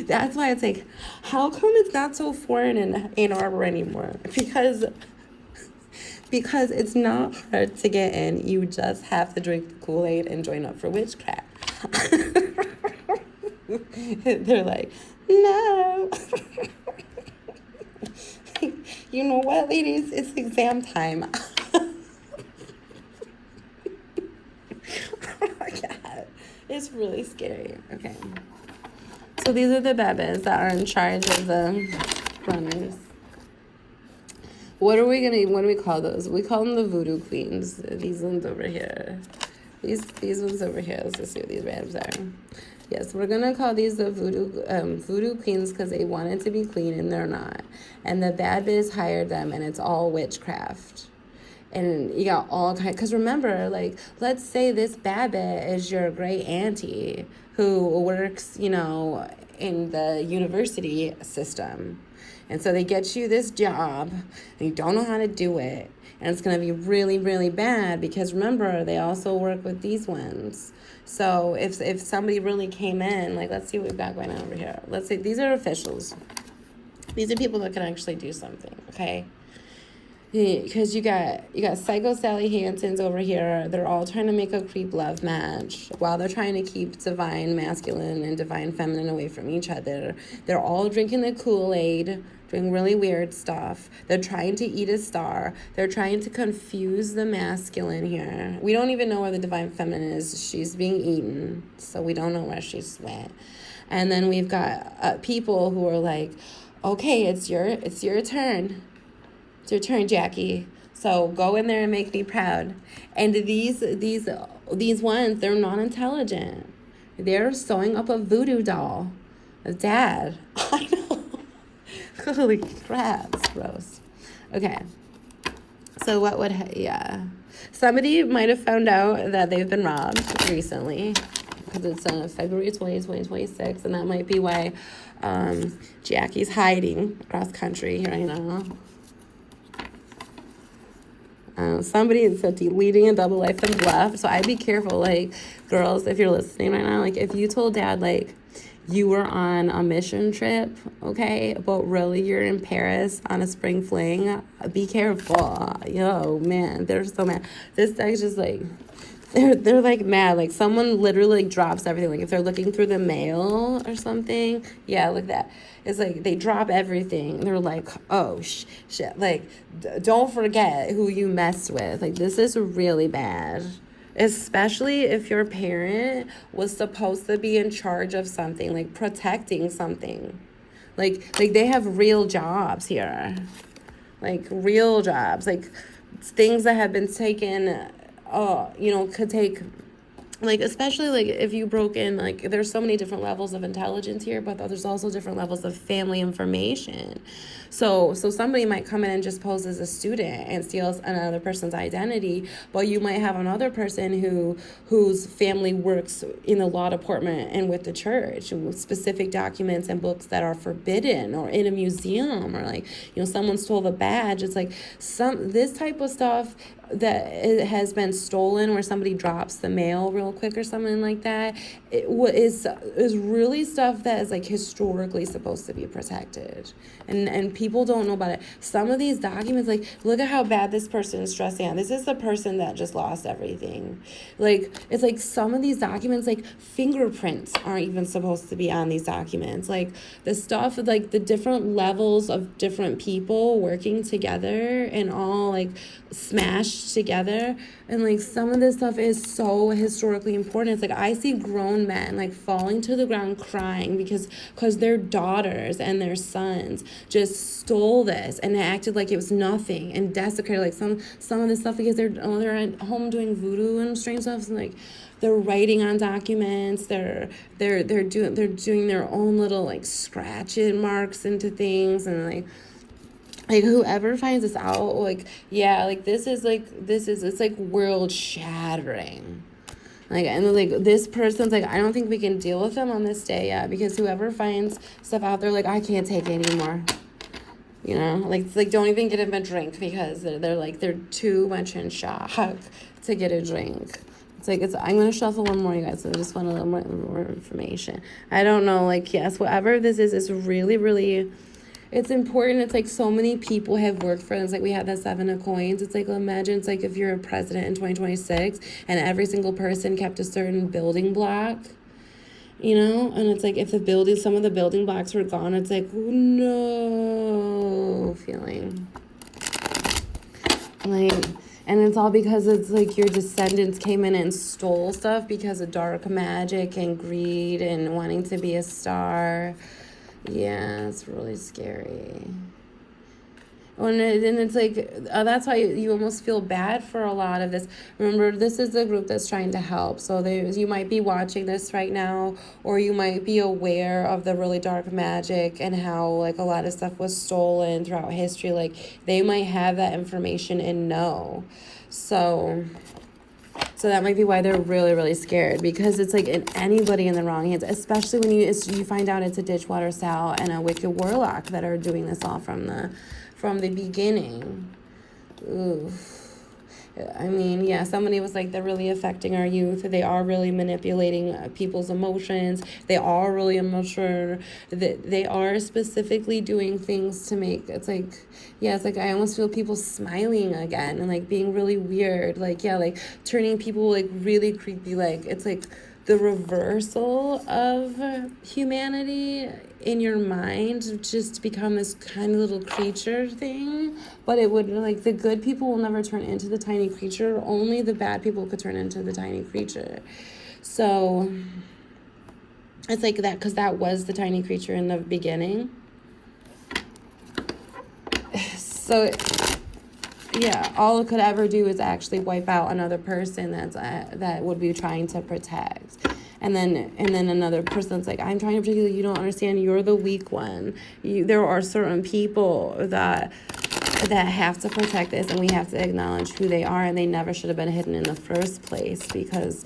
that's why it's like, how come it's not so foreign in Ann Arbor anymore? Because it's not hard to get in. You just have to drink the Kool-Aid and join up for witchcraft. They're like, no. You know what, ladies? It's exam time. Oh my God. It's really scary. Okay. So these are the bebes that are in charge of the runners. What do we call those? We call them the voodoo queens. These ones over here. These ones over here. Let's just see what these randoms are. Yes, we're gonna call these the voodoo queens because they wanted to be clean and they're not. And the bad biz hired them, and it's all witchcraft. And you got all kinds. Because remember, like, let's say this bad bit is your great auntie who works, in the university system. And so they get you this job, and you don't know how to do it. And it's going to be really, really bad because, remember, they also work with these ones. So if somebody really came in, like, let's see what we've got going on over here. Let's see, these are officials. These are people that can actually do something, okay? Because you got Psycho Sally Hansons over here. They're all trying to make a creep love match while they're trying to keep divine masculine and divine feminine away from each other. They're all drinking the Kool-Aid, doing really weird stuff. They're trying to eat a star. They're trying to confuse the masculine here. We don't even know where the divine feminine is. She's being eaten, so we don't know where she's went. And then we've got people who are like, okay, it's your turn. It's your turn, Jackie. So go in there and make me proud. And these ones, they're not intelligent. They're sewing up a voodoo doll. Dad. I know. Holy crap. It's gross. Okay. So somebody might have found out that they've been robbed recently. Because it's February 20, 2026. And that might be why Jackie's hiding across country right now. Somebody said leading a double life and bluff. So I'd be careful, like, girls, if you're listening right now, like, if you told dad, like, you were on a mission trip, okay, but really you're in Paris on a spring fling, be careful. Yo, man, they're so mad. This guy's just like, they're like mad. Like, someone literally like drops everything. Like, if they're looking through the mail or something, yeah, look at that. It's like they drop everything. They're like, oh, shit. Like, don't forget who you messed with. Like, this is really bad. Especially if your parent was supposed to be in charge of something, like protecting something. Like they have real jobs here. Like, real jobs. Like, things that have been taken, could take... Like, especially, like, if you broke in, like, there's so many different levels of intelligence here, but there's also different levels of family information. So somebody might come in and just pose as a student and steals another person's identity, but you might have another person whose family works in the law department and with the church, with specific documents and books that are forbidden, or in a museum, or, like, someone stole the badge. It's like this type of stuff that it has been stolen, where somebody drops the mail real quick or something like that, is really stuff that is, like, historically supposed to be protected, and people don't know about it. Some of these documents, like, look at how bad this person is dressing out. This is the person that just lost everything. Like, it's like some of these documents, like, fingerprints aren't even supposed to be on these documents. Like, the stuff, like, the different levels of different people working together and all, like, smash meshed together. And like some of this stuff is so historically important. It's like I see grown men like falling to the ground crying because their daughters and their sons just stole this and acted like it was nothing and desecrated like some of this stuff because they're at home doing voodoo and strange stuff, and like they're writing on documents, they're doing their own little like scratching marks into things, and like whoever finds this out, like, yeah, like this is it's like world shattering. Like, and like this person's like, I don't think we can deal with them on this day yet, because whoever finds stuff out there, like, I can't take it anymore. You know, like don't even get him a drink, because they're too much in shock to get a drink. I'm going to shuffle one more, you guys, so I just want a little more information. I don't know, like, yes, whatever this is really, really, it's important. It's like so many people have worked for this. Like we have that 7 of coins. It's like, imagine it's like if you're a president in 2026 and every single person kept a certain building block, you know? And it's like if some of the building blocks were gone, it's like, oh, no feeling. Like, and it's all because it's like your descendants came in and stole stuff because of dark magic and greed and wanting to be a star. Yeah, it's really scary. And it's like, that's why you almost feel bad for a lot of this. Remember, this is the group that's trying to help. So you might be watching this right now, or you might be aware of the really dark magic and how like a lot of stuff was stolen throughout history. Like they might have that information and know. So that might be why they're really, really scared, because it's like anybody in the wrong hands, especially when you find out it's a Ditchwater Sal and a Wicked Warlock that are doing this all from the beginning. Ooh. I mean, yeah, somebody was like, they're really affecting our youth. They are really manipulating people's emotions. They are really immature. They are specifically doing things to make, it's like, yeah, it's like I almost feel people smiling again and like being really weird. Like, yeah, like turning people like really creepy. Like, it's like the reversal of humanity in your mind just become this kind of little creature thing. But it would, like, the good people will never turn into the tiny creature. Only the bad people could turn into the tiny creature. So it's like that, because that was the tiny creature in the beginning. So yeah, all it could ever do is actually wipe out another person that would be trying to protect. And then another person's like, I'm trying to protect you. You don't understand. You're the weak one. There are certain people that have to protect this, and we have to acknowledge who they are, and they never should have been hidden in the first place, because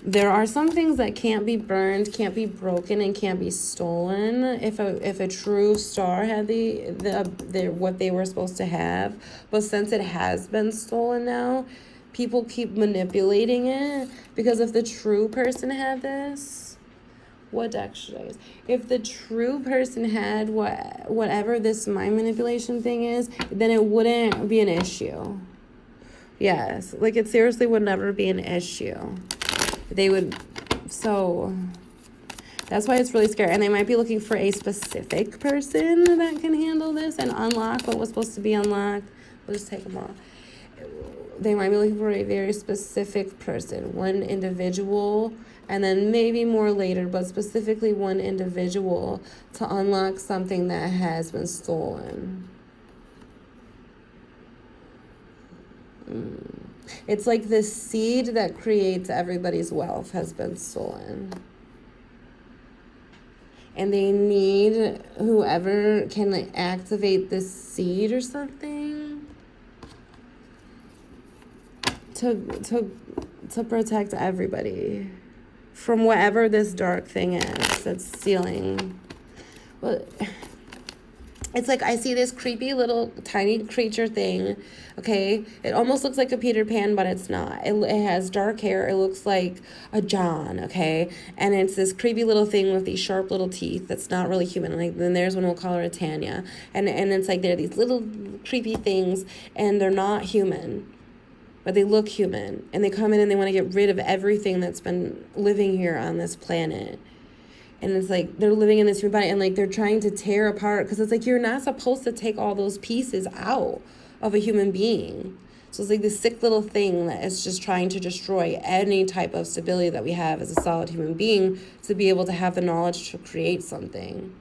there are some things that can't be burned, can't be broken, and can't be stolen. If a true star had the what they were supposed to have, but since it has been stolen now, people keep manipulating it. Because if the true person had this, what deck should I use? If the true person had whatever this mind manipulation thing is, then it wouldn't be an issue. Yes, like it seriously would never be an issue. They would, so that's why it's really scary. And they might be looking for a specific person that can handle this and unlock what was supposed to be unlocked. We'll just take them off. They might be looking for a very specific person, one individual, and then maybe more later, but specifically one individual to unlock something that has been stolen. It's like the seed that creates everybody's wealth has been stolen. And they need whoever can like activate this seed or something to protect everybody from whatever this dark thing is that's stealing. Well, it's like I see this creepy little tiny creature thing, okay? It almost looks like a Peter Pan, but it's not. It has dark hair. It looks like a John, okay? And it's this creepy little thing with these sharp little teeth that's not really human. Like, then there's one, we'll call her a Tanya. And it's like they're these little creepy things, and they're not human, but they look human. And they come in and they want to get rid of everything that's been living here on this planet. And it's like they're living in this human body, and like they're trying to tear apart, because it's like you're not supposed to take all those pieces out of a human being. So it's like this sick little thing that is just trying to destroy any type of stability that we have as a solid human being to be able to have the knowledge to create something.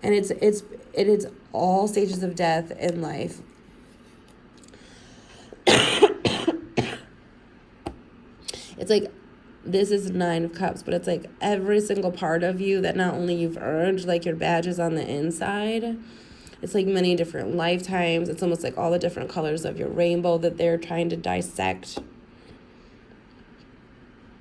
And it is all stages of death in life. It's like, this is 9 of Cups, but it's like every single part of you that not only you've earned, like your badges on the inside. It's like many different lifetimes. It's almost like all the different colors of your rainbow that they're trying to dissect.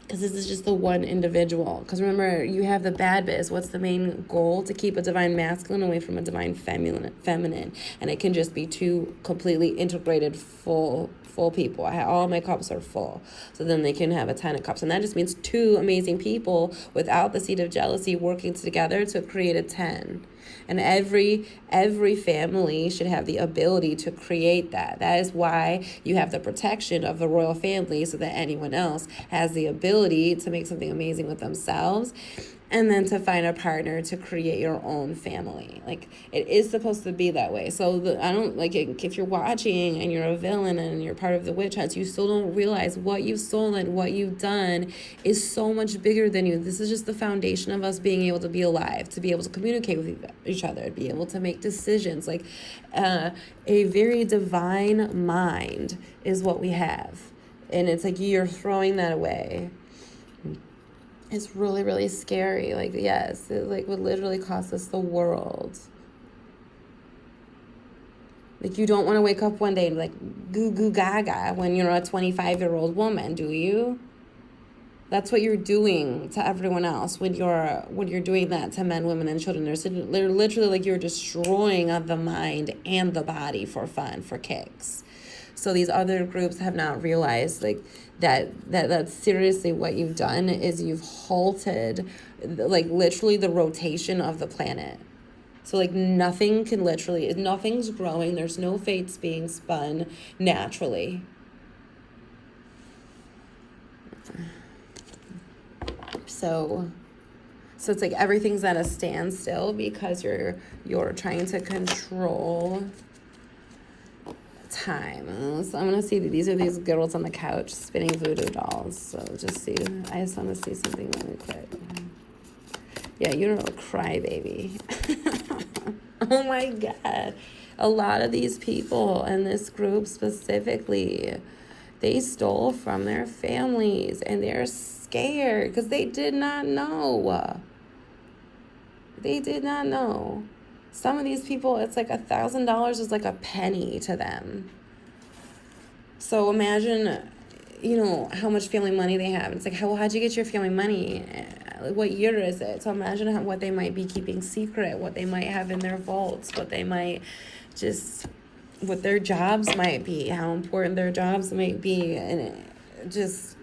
Because this is just the one individual. Because remember, you have the bad biz. What's the main goal? To keep a divine masculine away from a divine feminine. And it can just be two completely integrated, full people. All my cups are full. So then they can have a 10 of cups. And that just means 2 amazing people without the seed of jealousy working together to create a 10. And every family should have the ability to create that. That is why you have the protection of the royal family, so that anyone else has the ability to make something amazing with themselves. And then to find a partner to create your own family. Like, it is supposed to be that way. So I don't, like, if you're watching and you're a villain and you're part of the witch hunt, you still don't realize what you've stolen, what you've done is so much bigger than you. This is just the foundation of us being able to be alive, to be able to communicate with each other, to be able to make decisions. Like, a very divine mind is what we have. And it's like you're throwing that away. It's really, really scary. Like, yes, it like would literally cost us the world. Like, you don't want to wake up one day and like goo goo gaga when you're a 25-year-old woman, do you? That's what you're doing to everyone else when you're doing that to men, women, and children. They're literally like you're destroying the mind and the body for fun, for kicks. So these other groups have not realized like that's seriously what you've done is you've halted like literally the rotation of the planet. So like nothing's growing. There's no fates being spun naturally. So it's like everything's at a standstill because you're trying to control time. So I'm gonna see that these are these girls on the couch spinning voodoo dolls. So just see. I just want to see something really quick. Yeah, you're a crybaby. Oh my God. A lot of these people in this group specifically, they stole from their families and they're scared because they did not know. They did not know. Some of these people, it's like $1,000 is like a penny to them. So imagine, how much family money they have. It's like, how'd you get your family money? What year is it? So imagine what they might be keeping secret, what they might have in their vaults, what their jobs might be, how important their jobs might be. And it just,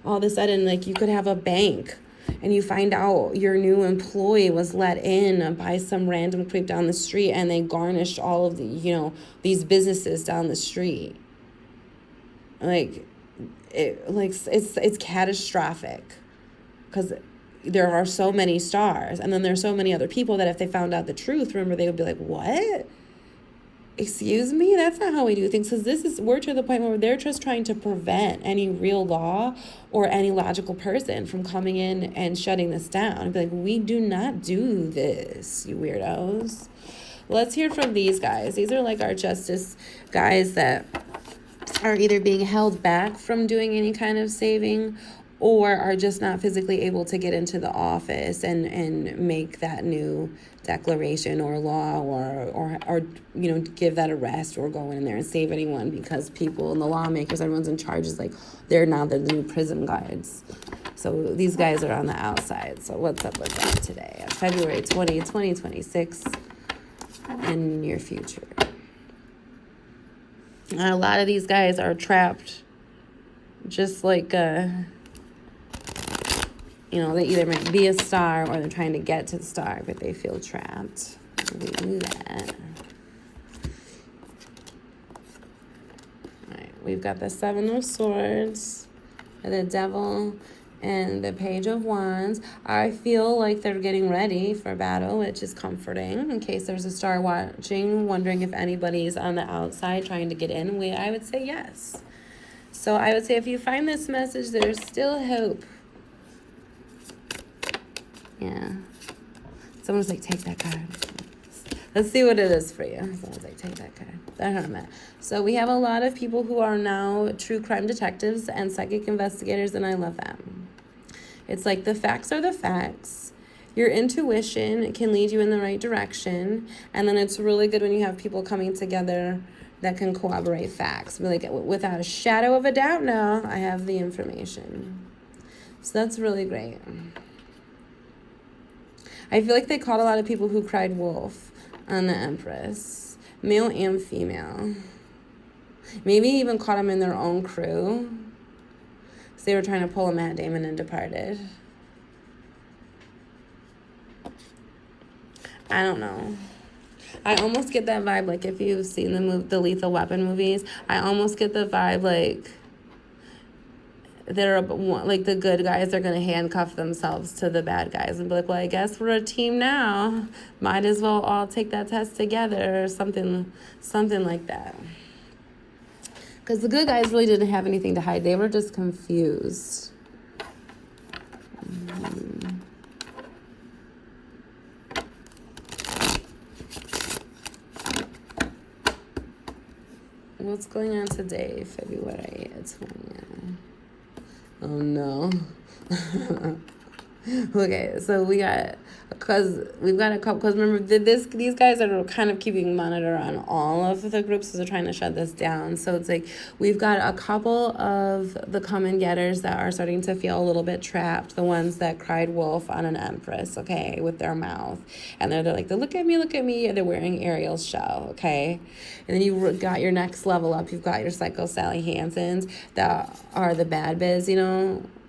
all of a sudden, like, you could have a bank and you find out your new employee was let in by some random creep down the street and they garnished all of the, these businesses down the street. It's catastrophic because there are so many stars, and then there's so many other people that if they found out the truth, remember, they would be like, what? Excuse me? That's not how we do things. Because we're to the point where they're just trying to prevent any real law or any logical person from coming in and shutting this down. And be like, we do not do this, you weirdos. Let's hear from these guys. These are like our justice guys that are either being held back from doing any kind of saving or are just not physically able to get into the office and make that new declaration or law or give that arrest or go in there and save anyone, because people and the lawmakers, everyone's in charge, is like they're now the new prison guards. So these guys are on the outside. So what's up with that today? February 20, 2026 in near future. And a lot of these guys are trapped just like they either might be a star or they're trying to get to the star, but they feel trapped. We knew that. All right, we've got the 7 of Swords, the Devil, And the Page of Wands, I feel like they're getting ready for battle, which is comforting. In case there's a star watching, wondering if anybody's on the outside trying to get in, I would say yes. So I would say if you find this message, there's still hope. Yeah. Someone's like, take that card. Let's see what it is for you. Someone's like, take that card. The Hermit. So we have a lot of people who are now true crime detectives and psychic investigators, and I love them. It's like the facts are the facts. Your intuition can lead you in the right direction. And then it's really good when you have people coming together that can corroborate facts. Like, without a shadow of a doubt, now I have the information. So that's really great. I feel like they caught a lot of people who cried wolf on the Empress. Male and female. Maybe even caught them in their own crew. So they were trying to pull a Matt Damon and Departed. I don't know. I almost get that vibe, like if you've seen the Lethal Weapon movies, I almost get the vibe like like the good guys are going to handcuff themselves to the bad guys and be like, well, I guess we're a team now. Might as well all take that test together or something like that. Because the good guys really didn't have anything to hide. They were just confused. What's going on today, February 20th? Oh, no. Okay, so we've got a couple, because remember, these guys are kind of keeping monitor on all of the groups, so they're trying to shut this down. So it's like we've got a couple of the come and getters that are starting to feel a little bit trapped, the ones that cried wolf on an Empress, okay, with their mouth. And they're like, look at me, and they're wearing Ariel's shell, okay? And then you got your next level up, you've got your Psycho Sally Hansons that are the bad biz,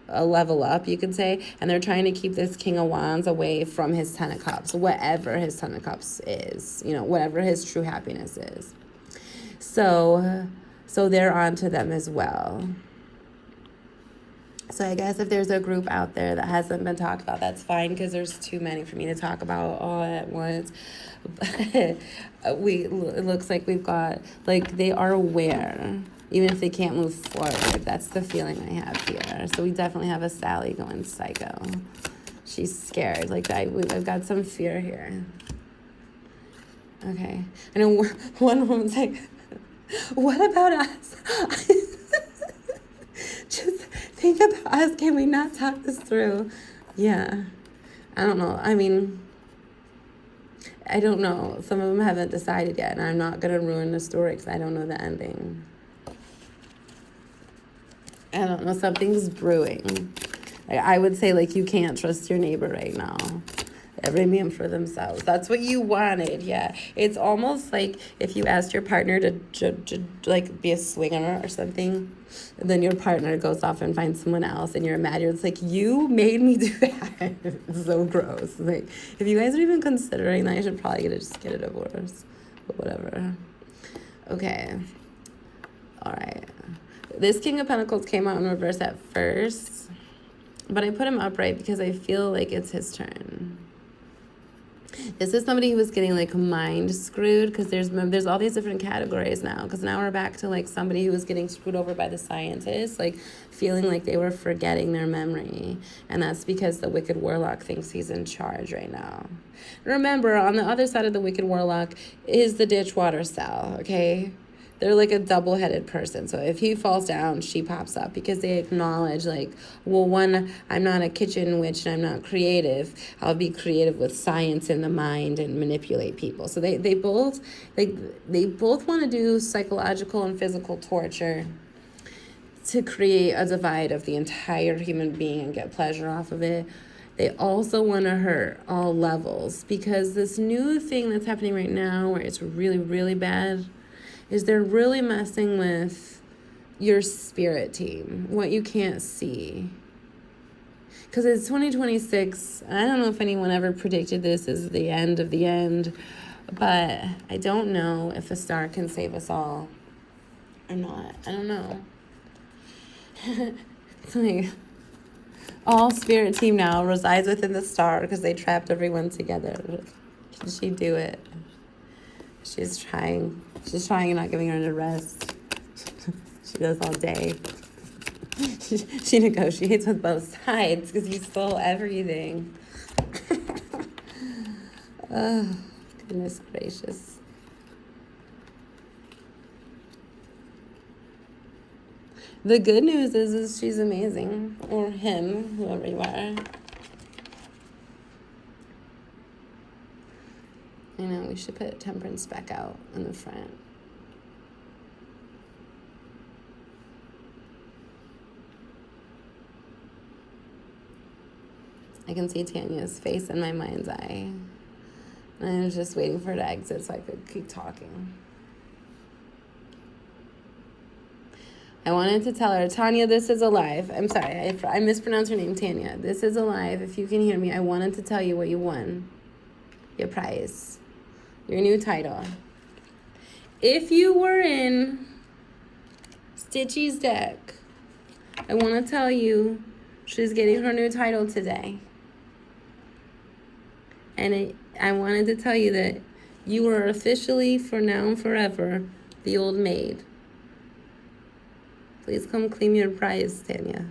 a level up, you could say, and they're trying to keep this King of Wands away from his Ten of Cups, whatever his Ten of Cups is, whatever his true happiness is. So they're on to them as well. So I guess if there's a group out there that hasn't been talked about, that's fine, because there's too many for me to talk about all at once. It looks like we've got, like, they are aware, even if they can't move forward. That's the feeling I have here. So we definitely have a Sally going psycho. She's scared. Like, I've got some fear here. Okay. I know one woman's like, what about us? Just think about us. Can we not talk this through? Yeah. I don't know. I mean, I don't know. Some of them haven't decided yet, and I'm not going to ruin the story because I don't know the ending. I don't know. Something's brewing. I would say, like, you can't trust your neighbor right now. Every man for themselves. That's what you wanted, yeah. It's almost like if you asked your partner to like, be a swinger or something, and then your partner goes off and finds someone else, and you're mad. It's like, you made me do that. It's so gross. Like, if you guys are even considering that, you should probably just get a divorce. But whatever. Okay. All right. This King of Pentacles came out in reverse at first, but I put him upright because I feel like it's his turn. This is somebody who was getting, like, mind screwed, because there's all these different categories now, because now we're back to, like, somebody who was getting screwed over by the scientists, like, feeling like they were forgetting their memory, and that's because the Wicked Warlock thinks he's in charge right now. Remember, on the other side of the Wicked Warlock is the Ditchwater Cell, okay? They're like a double-headed person. So if he falls down, she pops up, because they acknowledge, like, well, one, I'm not a kitchen witch and I'm not creative. I'll be creative with science in the mind and manipulate people. So they both want to do psychological and physical torture to create a divide of the entire human being and get pleasure off of it. They also want to hurt all levels, because this new thing that's happening right now, where it's really, really bad, is they're really messing with your spirit team, what you can't see. Because it's 2026. I don't know if anyone ever predicted this as the end of the end, but I don't know if a star can save us all or not. I don't know. It's like, All spirit team now resides within the star because they trapped everyone together. Can she do it? She's trying. She's trying and not giving her to rest. She does all day. She negotiates with both sides because you stole everything. Oh, goodness gracious. The good news is she's amazing. Or him, whoever you are. You know, we should put Temperance back out in the front. I can see Tanya's face in my mind's eye. And I was just waiting for her to exit so I could keep talking. I wanted to tell her, Tanya, this is alive. I'm sorry, I mispronounced her name, Tanya. This is alive. If you can hear me, I wanted to tell you what you won. Your prize. Your new title. If you were in Stitchy's deck, I want to tell you she's getting her new title today. And I wanted to tell you that you are officially, for now and forever, the old maid. Please come claim your prize, Tanya.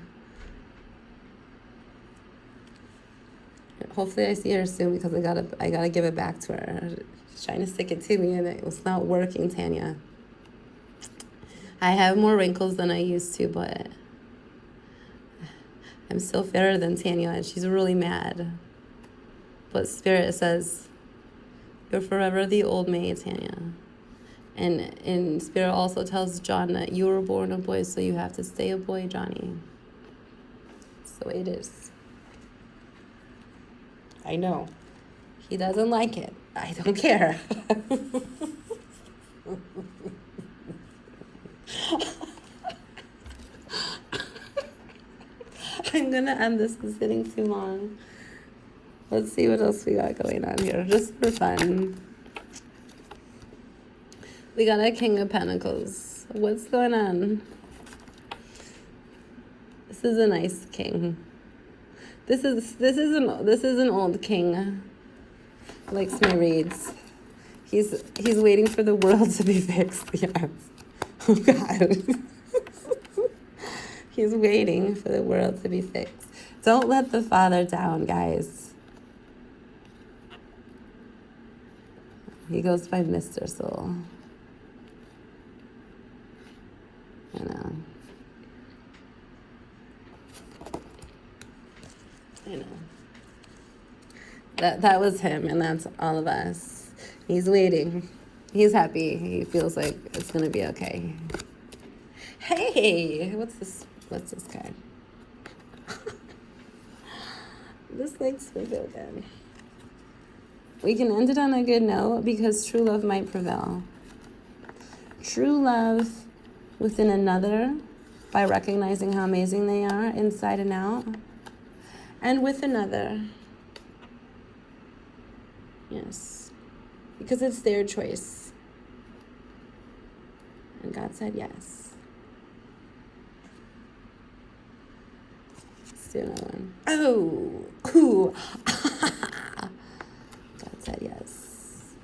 Hopefully I see her soon because I gotta give it back to her. She's trying to stick it to me and it was not working, Tanya. I have more wrinkles than I used to, but I'm still fairer than Tanya and she's really mad. But Spirit says, you're forever the old maid, Tanya. And Spirit also tells John that you were born a boy, so you have to stay a boy, Johnny. That's the way it is. I know. He doesn't like it. I don't care. I'm going to end this because it's sitting too long. Let's see what else we got going on here, just for fun. We got a King of Pentacles. What's going on? This is a nice king. This is an old king. Likes my reads. He's waiting for the world to be fixed. Yes. Oh God. He's waiting for the world to be fixed. Don't let the Father down, guys. He goes by Mr. Soul. I know. I know. That was him, and that's all of us. He's waiting. He's happy. He feels like it's gonna be okay. Hey, what's this card? This makes me feel good. We can end it on a good note because true love might prevail. True love within another by recognizing how amazing they are inside and out. And with another. Yes. Because it's their choice. And God said yes. Let's do another one. Oh. Ooh. God said yes.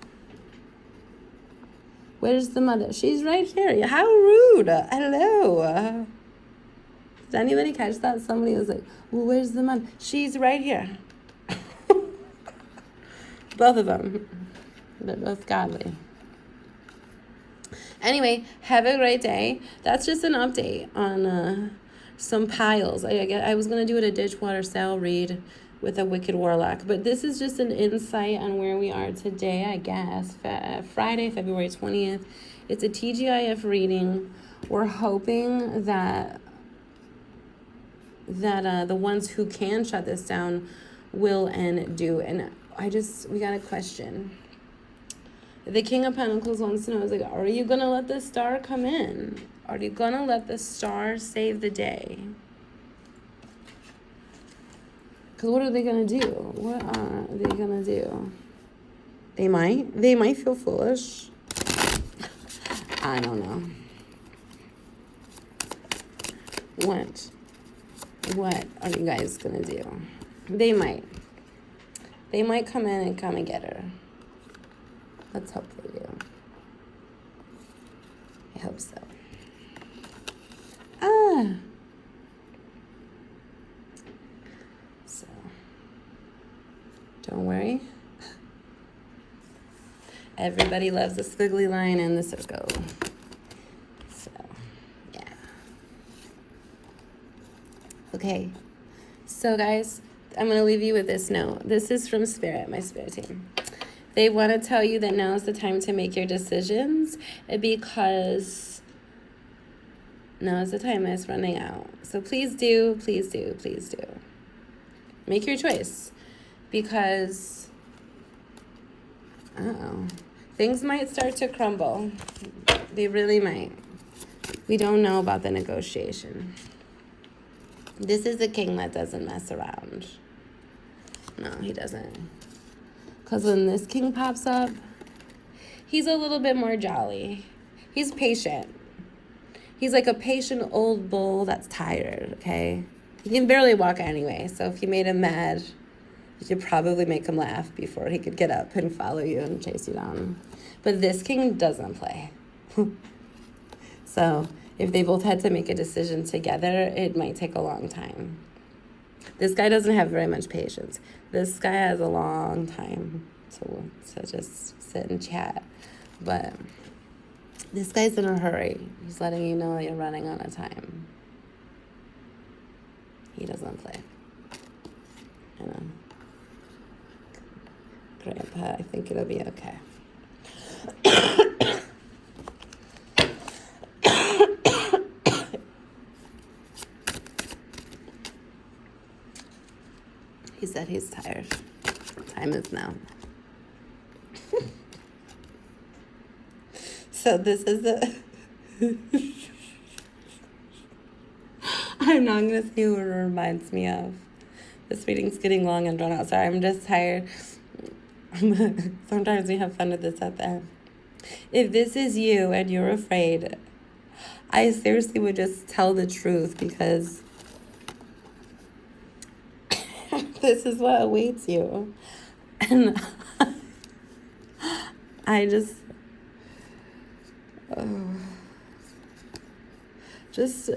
Where's the mother? She's right here. How rude. Hello. Did anybody catch that? Somebody was like, well, where's the mother? She's right here. Both of them. They're both godly. Anyway, have a great day. That's just an update on some piles. I was going to do it a Ditchwater style read with a Wicked Warlock. But this is just an insight on where we are today, I guess. Friday, February 20th. It's a TGIF reading. We're hoping that the ones who can shut this down will and do. And we got a question. The King of Pentacles wants to know, is like, are you going to let the star come in? Are you going to let the star save the day? Because what are they going to do? What are they going to do? They might feel foolish. I don't know. What? What are you guys gonna do? They might. They might come in and come and get her. Let's hope they do. I hope so. So, don't worry. Everybody loves the squiggly line and the circle. So, yeah. Okay. So, guys, I'm going to leave you with this note. This is from Spirit, my spirit team. They want to tell you that now is the time to make your decisions because now is the time. It's running out. So please do, please do, please do. Make your choice because, things might start to crumble. They really might. We don't know about the negotiation. This is the king that doesn't mess around. No, he doesn't. Because when this king pops up, he's a little bit more jolly. He's patient. He's like a patient old bull that's tired, okay? He can barely walk anyway, so if you made him mad, you could probably make him laugh before he could get up and follow you and chase you down. But this king doesn't play. So if they both had to make a decision together, it might take a long time. This guy doesn't have very much patience. This guy has a long time to just sit and chat. But this guy's in a hurry. He's letting you know you're running out of time. He doesn't play. You know. Grandpa, I think it'll be okay. He said he's tired. Time is now. So this is I'm not going to say who it reminds me of. This reading's getting long and drawn out. Sorry, I'm just tired. Sometimes we have fun with this at the end. If this is you and you're afraid, I seriously would just tell the truth because this is what awaits you. And I just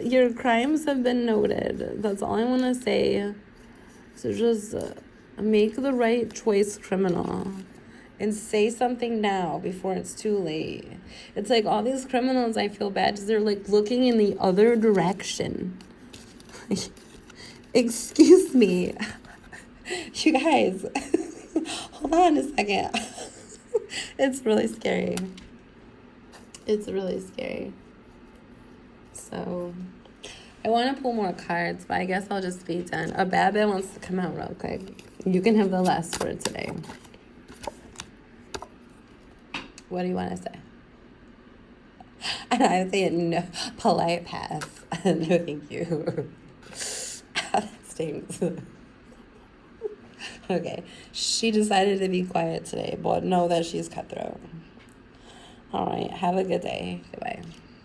your crimes have been noted. That's all I want to say. So just make the right choice, criminal, and say something now before it's too late. It's like all these criminals, I feel bad because they're like looking in the other direction. Excuse me. You guys, hold on a second. It's really scary. It's really scary. So, I want to pull more cards, but I guess I'll just be done. A bad bit wants to come out real quick. You can have the last word today. What do you want to say? And I'm saying no, polite pass. No, thank you. That stings. Okay, she decided to be quiet today, but know that she's cutthroat. All right, have a good day. Goodbye.